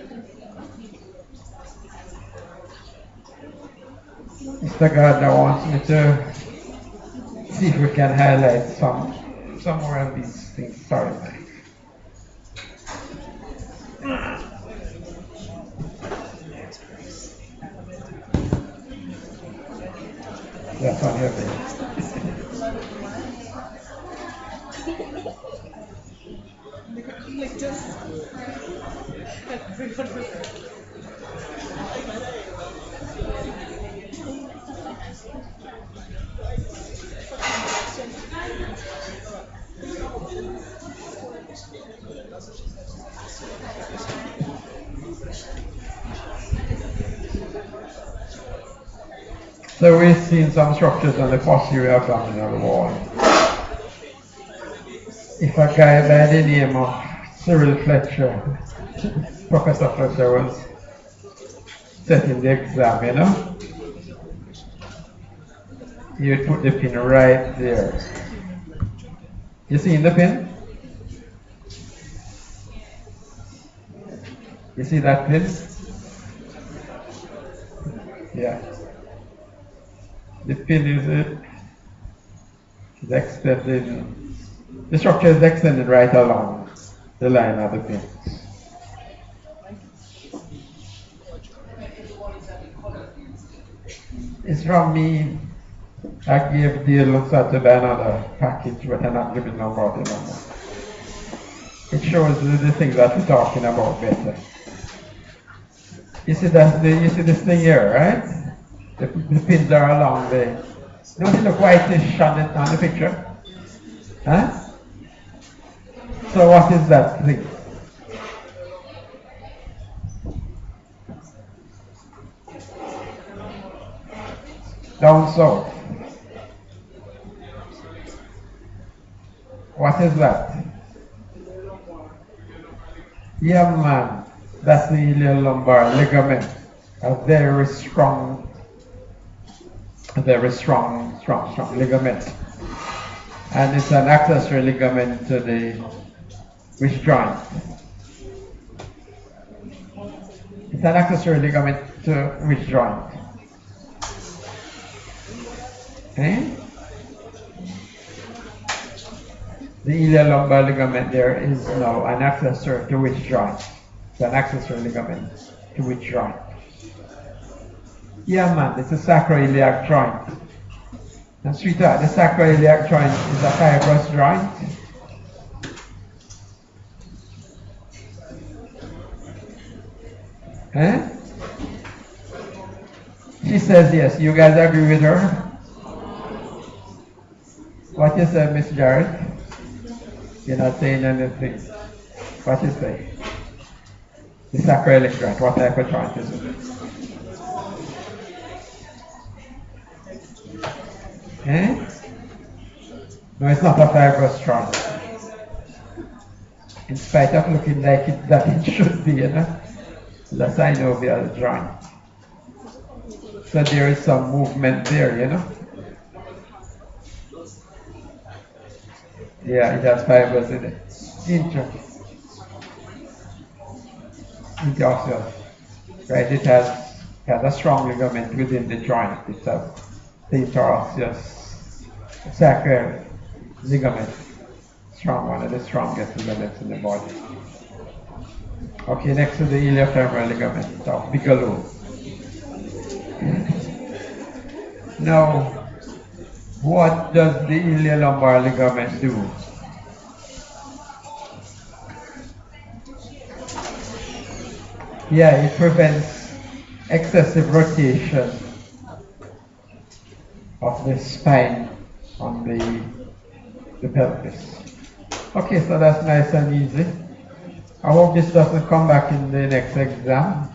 Mr. Gardner wants me to see if we can highlight some more of these things. Sorry, man. That's on here, baby. So we've seen some structures on the posterior abdominal wall. If a guy by the name of Cyril Fletcher, Professor Fletcher, was setting the exam, he would put the pin right there. You see the pin? You see that pin? Yeah. The pin is extended. The structure is extended right along the line of the pin. It's from me. I gave Dale Saturday another package, but I'm not giving no more. It shows the things that we're talking about better. You see you see this thing here, right? The pins are along there. Don't it look whitish on the picture? Huh? So what is that thing? Down south. What is that? Yeah, man. That's the iliolumbar ligament. A very strong ligament. And it's an accessory ligament to the wrist joint. It's an accessory ligament to wrist joint. Okay? The iliolumbar ligament there is now an accessory to which joint? It's an accessory ligament to which joint? Yeah, man, it's a sacroiliac joint. And sweetheart, the sacroiliac joint is a fibrous joint. Huh? She says yes. You guys agree with her? What you say, Miss Jarrett? You're not saying anything. What you say? The sacroiliac joint. What type of joint is it? Eh? No, it's not a fibrous joint. In spite of looking like it should be, the synovial joint. So there is some movement there, Yeah, it has fibers in it. Interosseous. Right? It has a strong ligament within the joint itself. The interosseous sacral ligament. Strong, one of the strongest ligaments in the body. Okay, next to the iliofemoral ligament of Bigelow. Now, what does the iliolumbar ligament do? Yeah, it prevents excessive rotation of the spine on the pelvis. Okay, so that's nice and easy. I hope this doesn't come back in the next exam.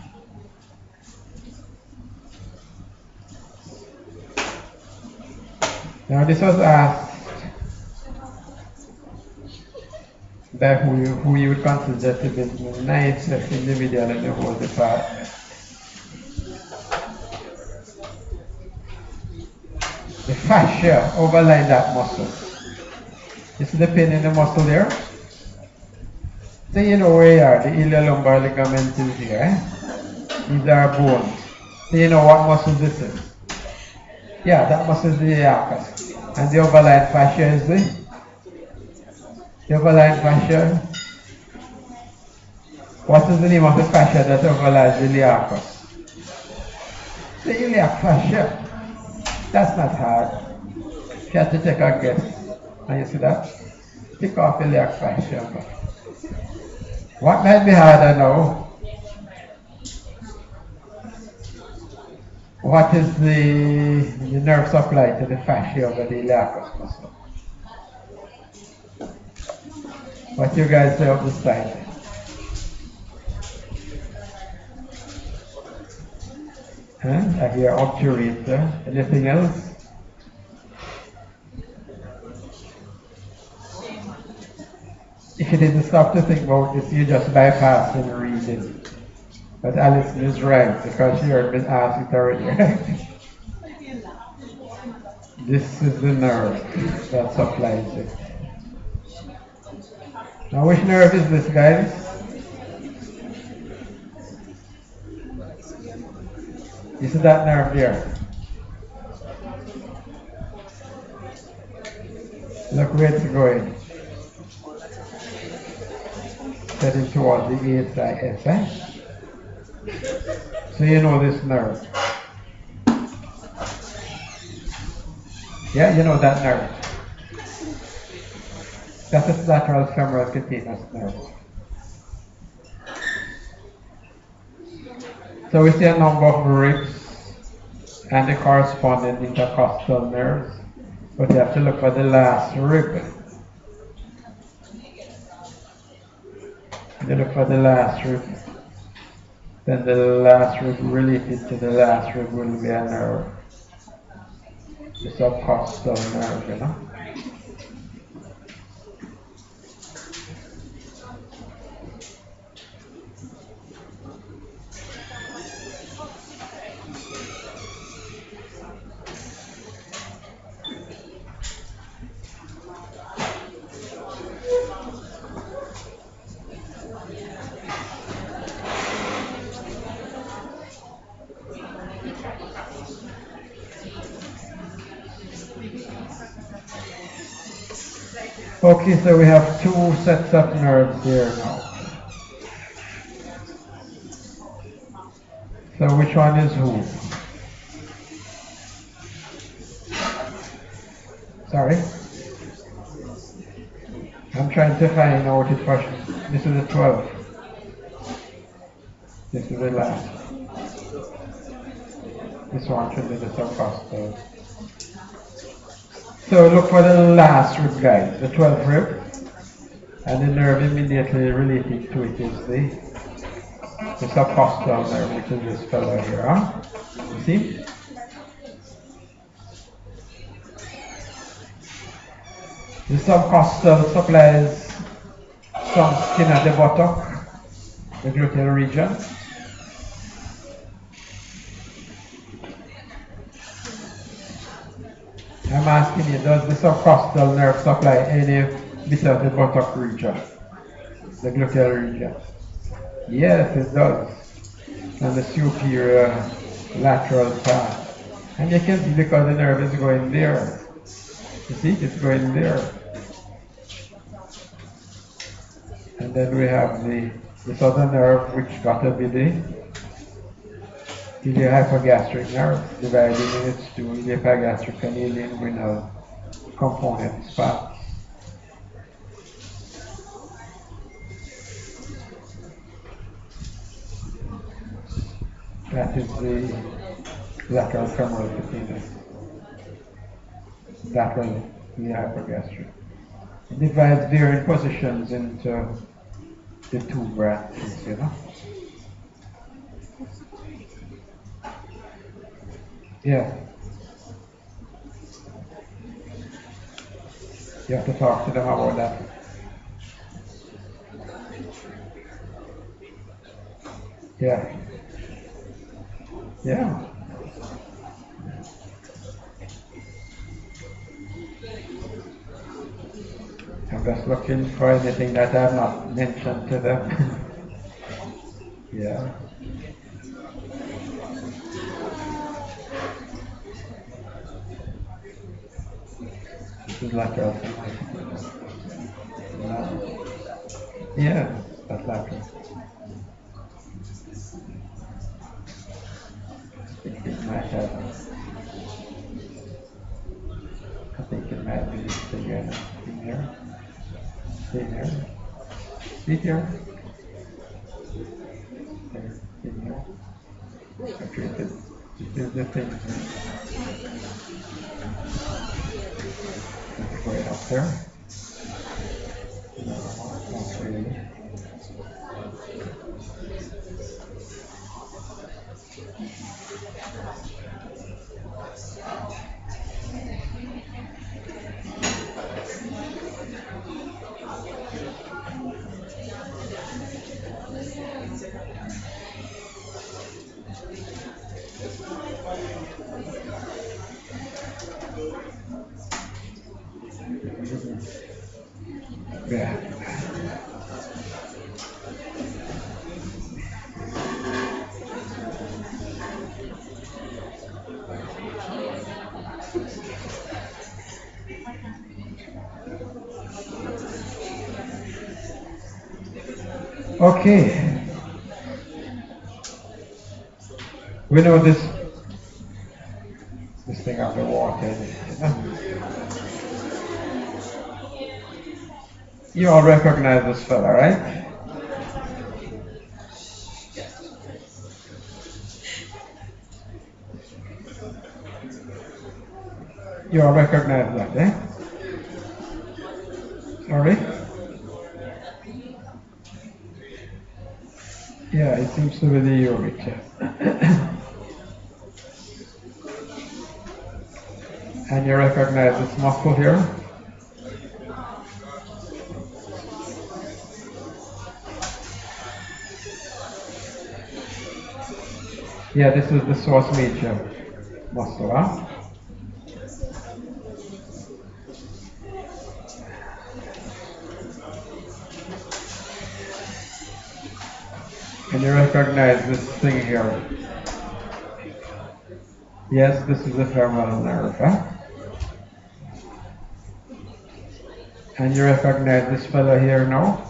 Now this was asked that who you would consider to be the nicest individual in the whole department. The fascia overlying that muscle. You see the pain in the muscle there? So you know where you are, the iliolumbar ligament is here. These are bones. So you know what muscle this is? Yeah, that muscle is the iliacus. And the overlying fascia is the overlying fascia. What is the name of the fascia that overlies the iliacus? The iliac fascia. That's not hard. You have to take a guess. Can you see that? Take off the iliac fascia. What might be harder now? What is the nerve supply to the fascia of the iliacus muscle? What you guys say of the side? I hear obturator. Anything else? If you didn't stop to think about this, you just bypass the reading. But Alison is right, because she heard me ask it already, right? This is the nerve that supplies it. Now which nerve is this, guys? You see that nerve there? Look where it's going. Heading towards the ASIS, eh? So you know this nerve. Yeah, you know that nerve. That's a lateral femoral cutaneous nerve. So we see a number of ribs and the corresponding intercostal nerves, but you have to look for the last rib. You look for the last rib. Then the last rib related to the last rib will be a nerve. The subcostal nerve, you know. Okay, so we have two sets of nerves here now. So which one is who? Sorry? I'm trying to find out it first. This is the 12. This is the last. This one should be the subcostal. So look for the last rib, guys, the 12th rib, and the nerve immediately related to it is the subcostal nerve, which is this fellow here, huh? You see? The subcostal supplies some skin at the buttock, the gluteal region. I'm asking you, does the subcostal nerve supply any bit of the buttock region, the gluteal region? Yes, it does. And the superior lateral part. And you can see because the nerve is going there. You see, it's going there. And then we have this other nerve, which got to be the hypogastric nerve, dividing in its two hypogastric and linguinal components parts. That is the lateral femoral cutaneous. That one, the hypogastric. It divides varying positions into the two branches, you know. Yeah, you have to talk to them about that. Yeah, yeah. I'm just looking for anything that I've not mentioned to them. Yeah. This is lateral. No. Yeah, that's lateral. I think it might have. I think it might be this again. In here. In here. See here. There. In here. I treated. This is the thing. It's going up there. No, not really. Yeah. Okay. We know this thing of the water. You all recognize this fella, right? You all recognize that, eh? Sorry? Yeah, it seems to be the urethra. And you recognize this muscle here? Yeah, this is the source major muscle, huh? And you recognize this thing here? Yes, this is the femoral nerve, huh? And you recognize this fellow here now?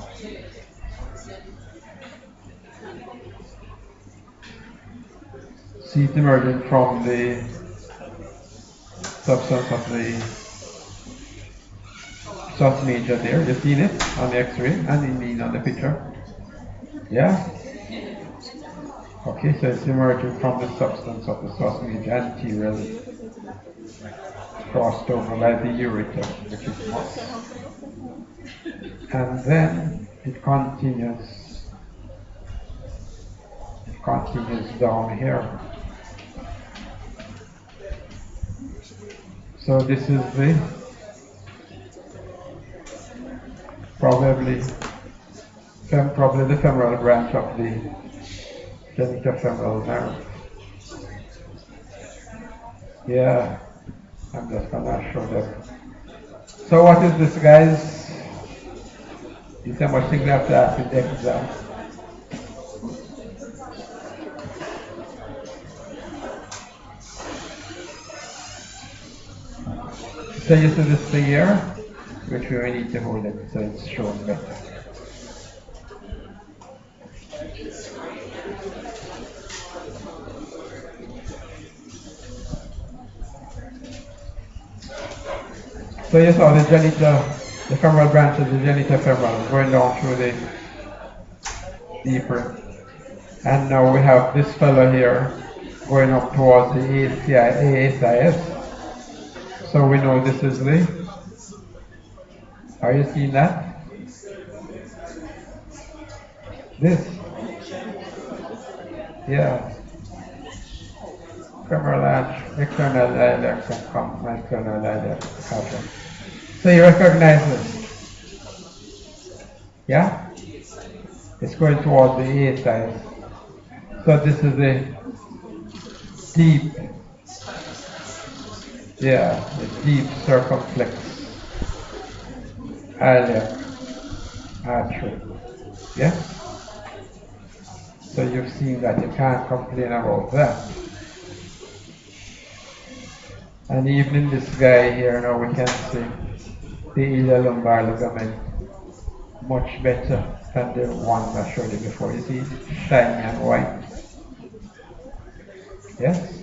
See it emerging from the substance of the source major there. You've seen it on the X-ray and indeed on the picture. Yeah? Okay, so it's emerging from the substance of the source major anteriorly, crossed over by the ureter, which is muscle. And then it continues down here. So this is the probably the femoral branch of the genitofemoral nerve. Yeah, I'm just gonna show them. So what is this, guys? You so much things I have to ask in the exam. So you see this thing here, which we need to hold it so it's shown better. So you saw the femoral branch of the genitofemoral going down through the deeper. And now we have this fellow here going up towards the ASIS. So we know this is the, are you seeing that? This, yeah, femoral arch, external iliac circumference, external iliac circumference. So you recognize this, yeah? It's going toward the A side. So this is a deep, yeah, a deep circumflex iliac artery, yeah? So you've seen that, you can't complain about that. And even in this guy here now we can see the iliolumbar ligament much better than the one I showed you before. You see it's shiny and white. Yes?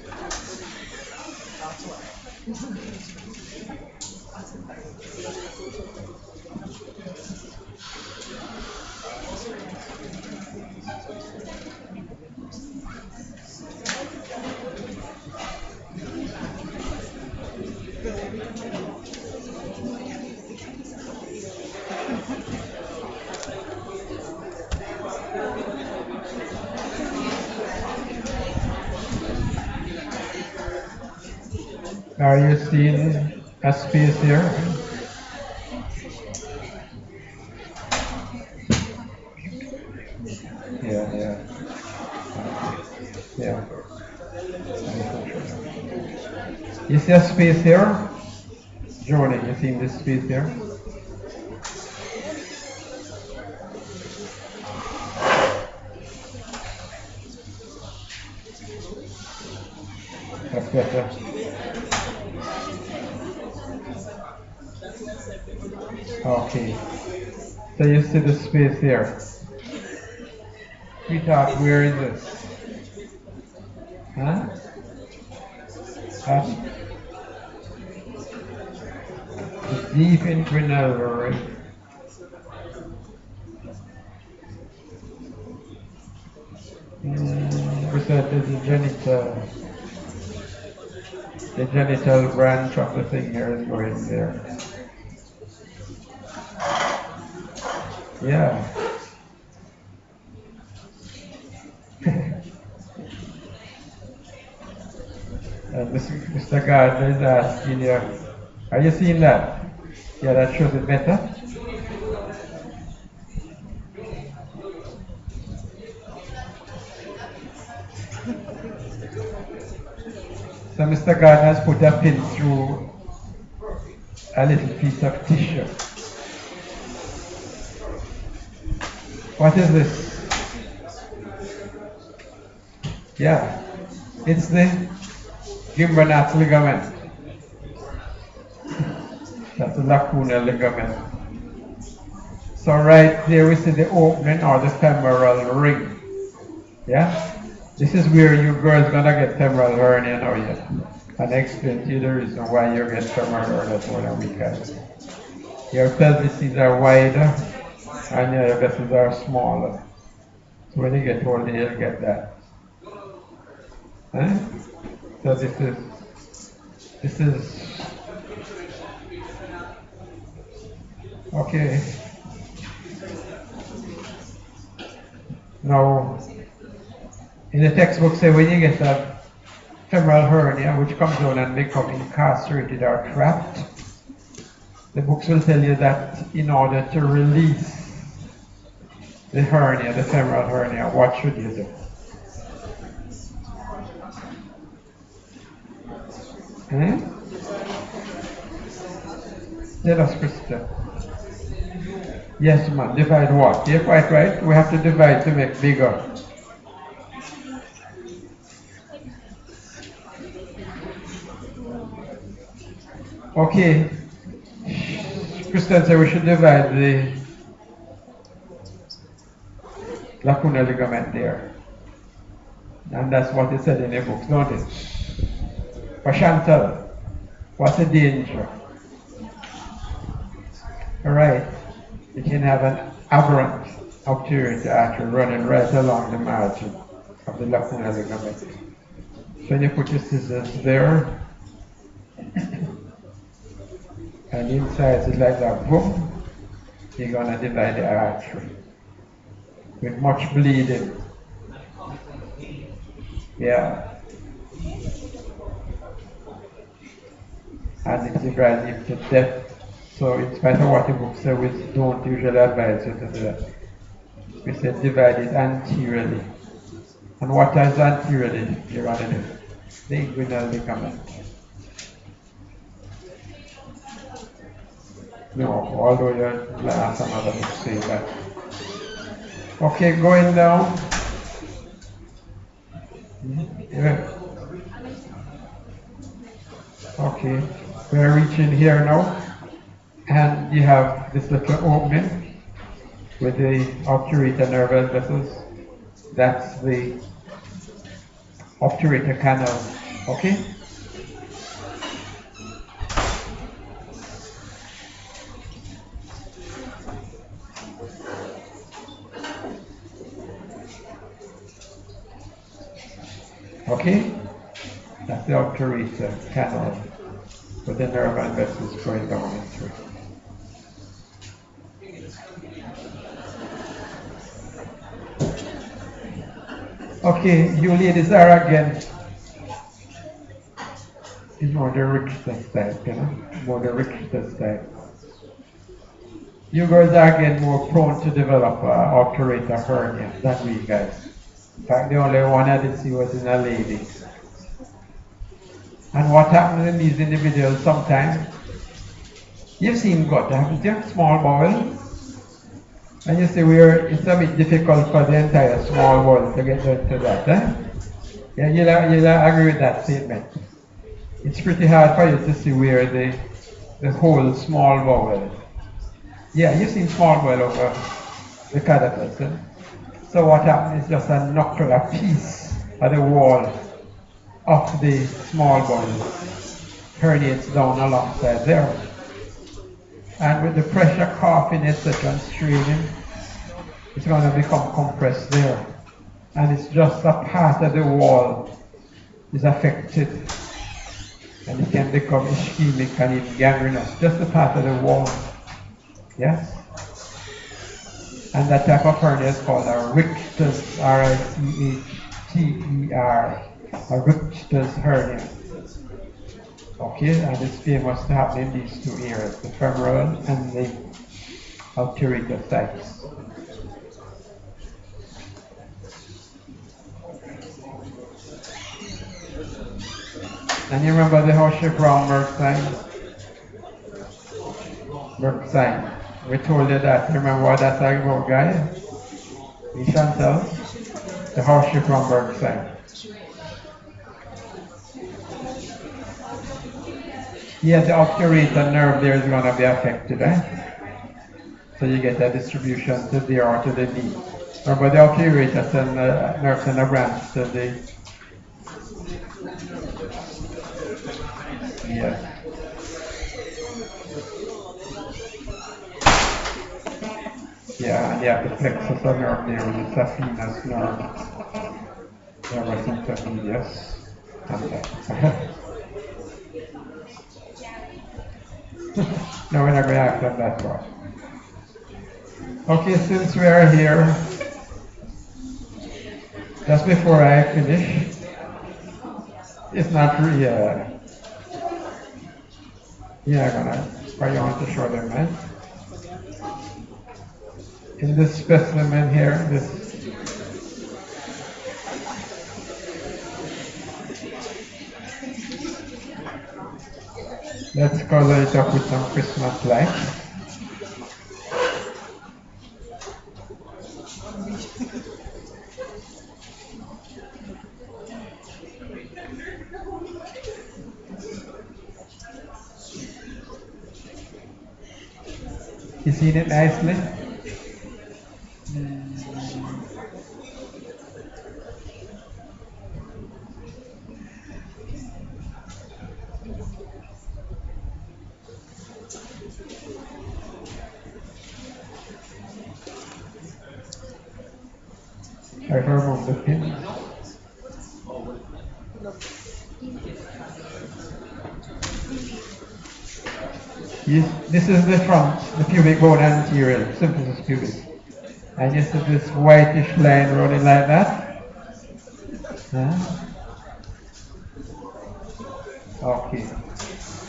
Are you seeing a space here? Yeah, yeah. Yeah. You see a space here? Jordan, you see this space here? That's better. Okay. So you see the space here. Sweetheart, where is this? Huh? The deep inguinal ring. We said the genital branch of the thing here is going there. Yeah. And Mr. Gardner is asking you, are you seeing that? Yeah, that shows it better. So Mr. Gardner has put a pin through a little piece of tissue. What is this? Yeah, it's the Gimbernat ligament. That's the lacuna ligament. So right there we see the opening or the femoral ring. Yeah? This is where you girls gonna get femoral hernia now, yeah. And I explain to you the reason why you get femoral hernia more than we can. Your pelvises are wider and your vessels are smaller. So when you get older, you'll get that. Huh? So this is okay. Now, in the textbook say when you get a femoral hernia which comes down and become incarcerated or trapped, the books will tell you that in order to release the hernia, the femoral hernia, what should you do? Tell us, Krista. Yes, ma'am. Divide what? You're quite right. We have to divide to make bigger. Okay. Krista said we should divide the lacuna ligament there. And that's what it said in the books, don't it? For Chantal, what's the danger? Alright, you can have an aberrant obturator artery running right along the margin of the lacuna ligament. So when you put your scissors there, and inside is like that, boom, you're going to divide the artery. with much bleeding. Yeah. And it's aggressive to death. So in spite of what the book says, we don't usually advise you to do that. We said divide it anteriorly. And what is anteriorly? You're going to do the inguinal ligament. No, although you're some other book say that. Okay, going down. Yeah. Okay, we're reaching here now, and you have this little opening with the obturator nervous vessels. That's the obturator canal. Okay. Okay, that's the obturator canal with the nerve and vessels going down into it. Okay, you ladies are again in more the Richter type, you know, more the Richter type. You guys are again more prone to develop obturator hernia than we guys. In fact, the only one I did see was in a lady. And what happens in these individuals sometimes, you've seen gut, haven't you? Small bowel. And you see where it's a bit difficult for the entire small bowel to get into that. Yeah, you'll agree with that statement. It's pretty hard for you to see where the whole small bowel. Yeah, you've seen small bowel over the catheters. So what happens is just a knuckle, a piece of the wall of the small bowel herniates down alongside there. And with the pressure coughing, etc., and straining, it's going to become compressed there. And it's just a part of the wall is affected. And it can become ischemic and even gangrenous. Just a part of the wall. Yes? And that type of hernia is called a Richter's, R-I-C-H-T-E-R, a Richter's hernia. Okay, and it's famous to happen in these two areas, the femoral and the obturator sites. And you remember the Horseshoe-Brown-Merck sign? Merck sign. We told you that. Remember what that's about, guys? You can't tell? The Horseshoe-Brown-Merck sign. Yeah, the obturator nerve there is going to be affected, eh? So you get a distribution to there or to the knee. Remember the obturator and the nerves and the branch to the... Yes. Yeah, and you have the plexus of nerve there with the saphenous nerve. Nervous intermedius. And that. No, we're not going to act on that one. Okay, since we are here, just before I finish, it's not really why you want to show them, right? In this specimen here, let's color it up with some Christmas lights. You seen it nicely? I remove the pin. Yes, this is the front, the pubic bone anterior, symphysis pubis. And you see this whitish line running like that? Huh? Okay.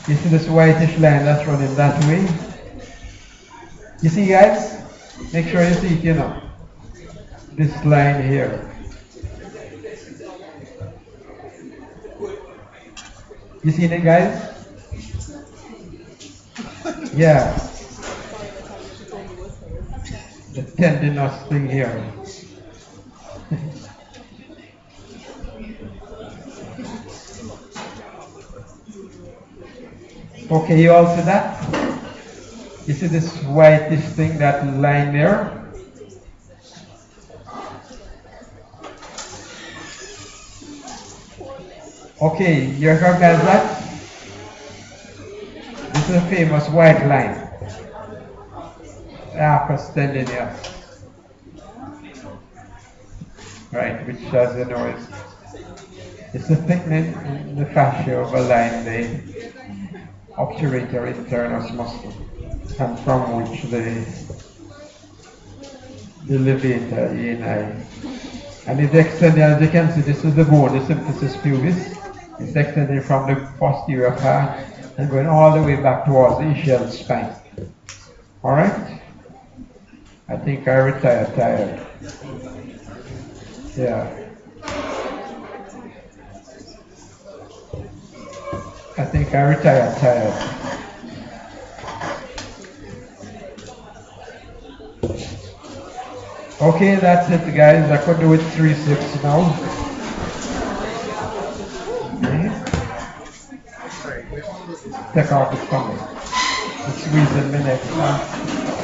You see this whitish line that's running that way? You see, guys? Make sure you see it, you know. This line here. You see it, guys? Yeah. The tendinous thing here. Okay, you all see that? You see this whitish thing, that line there? Okay, you recognize that? This is a famous white line. Arcus tendinous. Right, which as you know is it's a thickening in the fascia of a line, the obturator internus muscle, and from which the levator ani. And it's extending, as you can see, this is the bone, the symphysis pubis. It's extending from the posterior part and going all the way back towards the ischial spine. Alright? I think I retired tired. Yeah. I think I retired tired. Okay, that's it, guys. I could do it 3-6 now. Okay. Take off the stomach. Squeeze in the next one.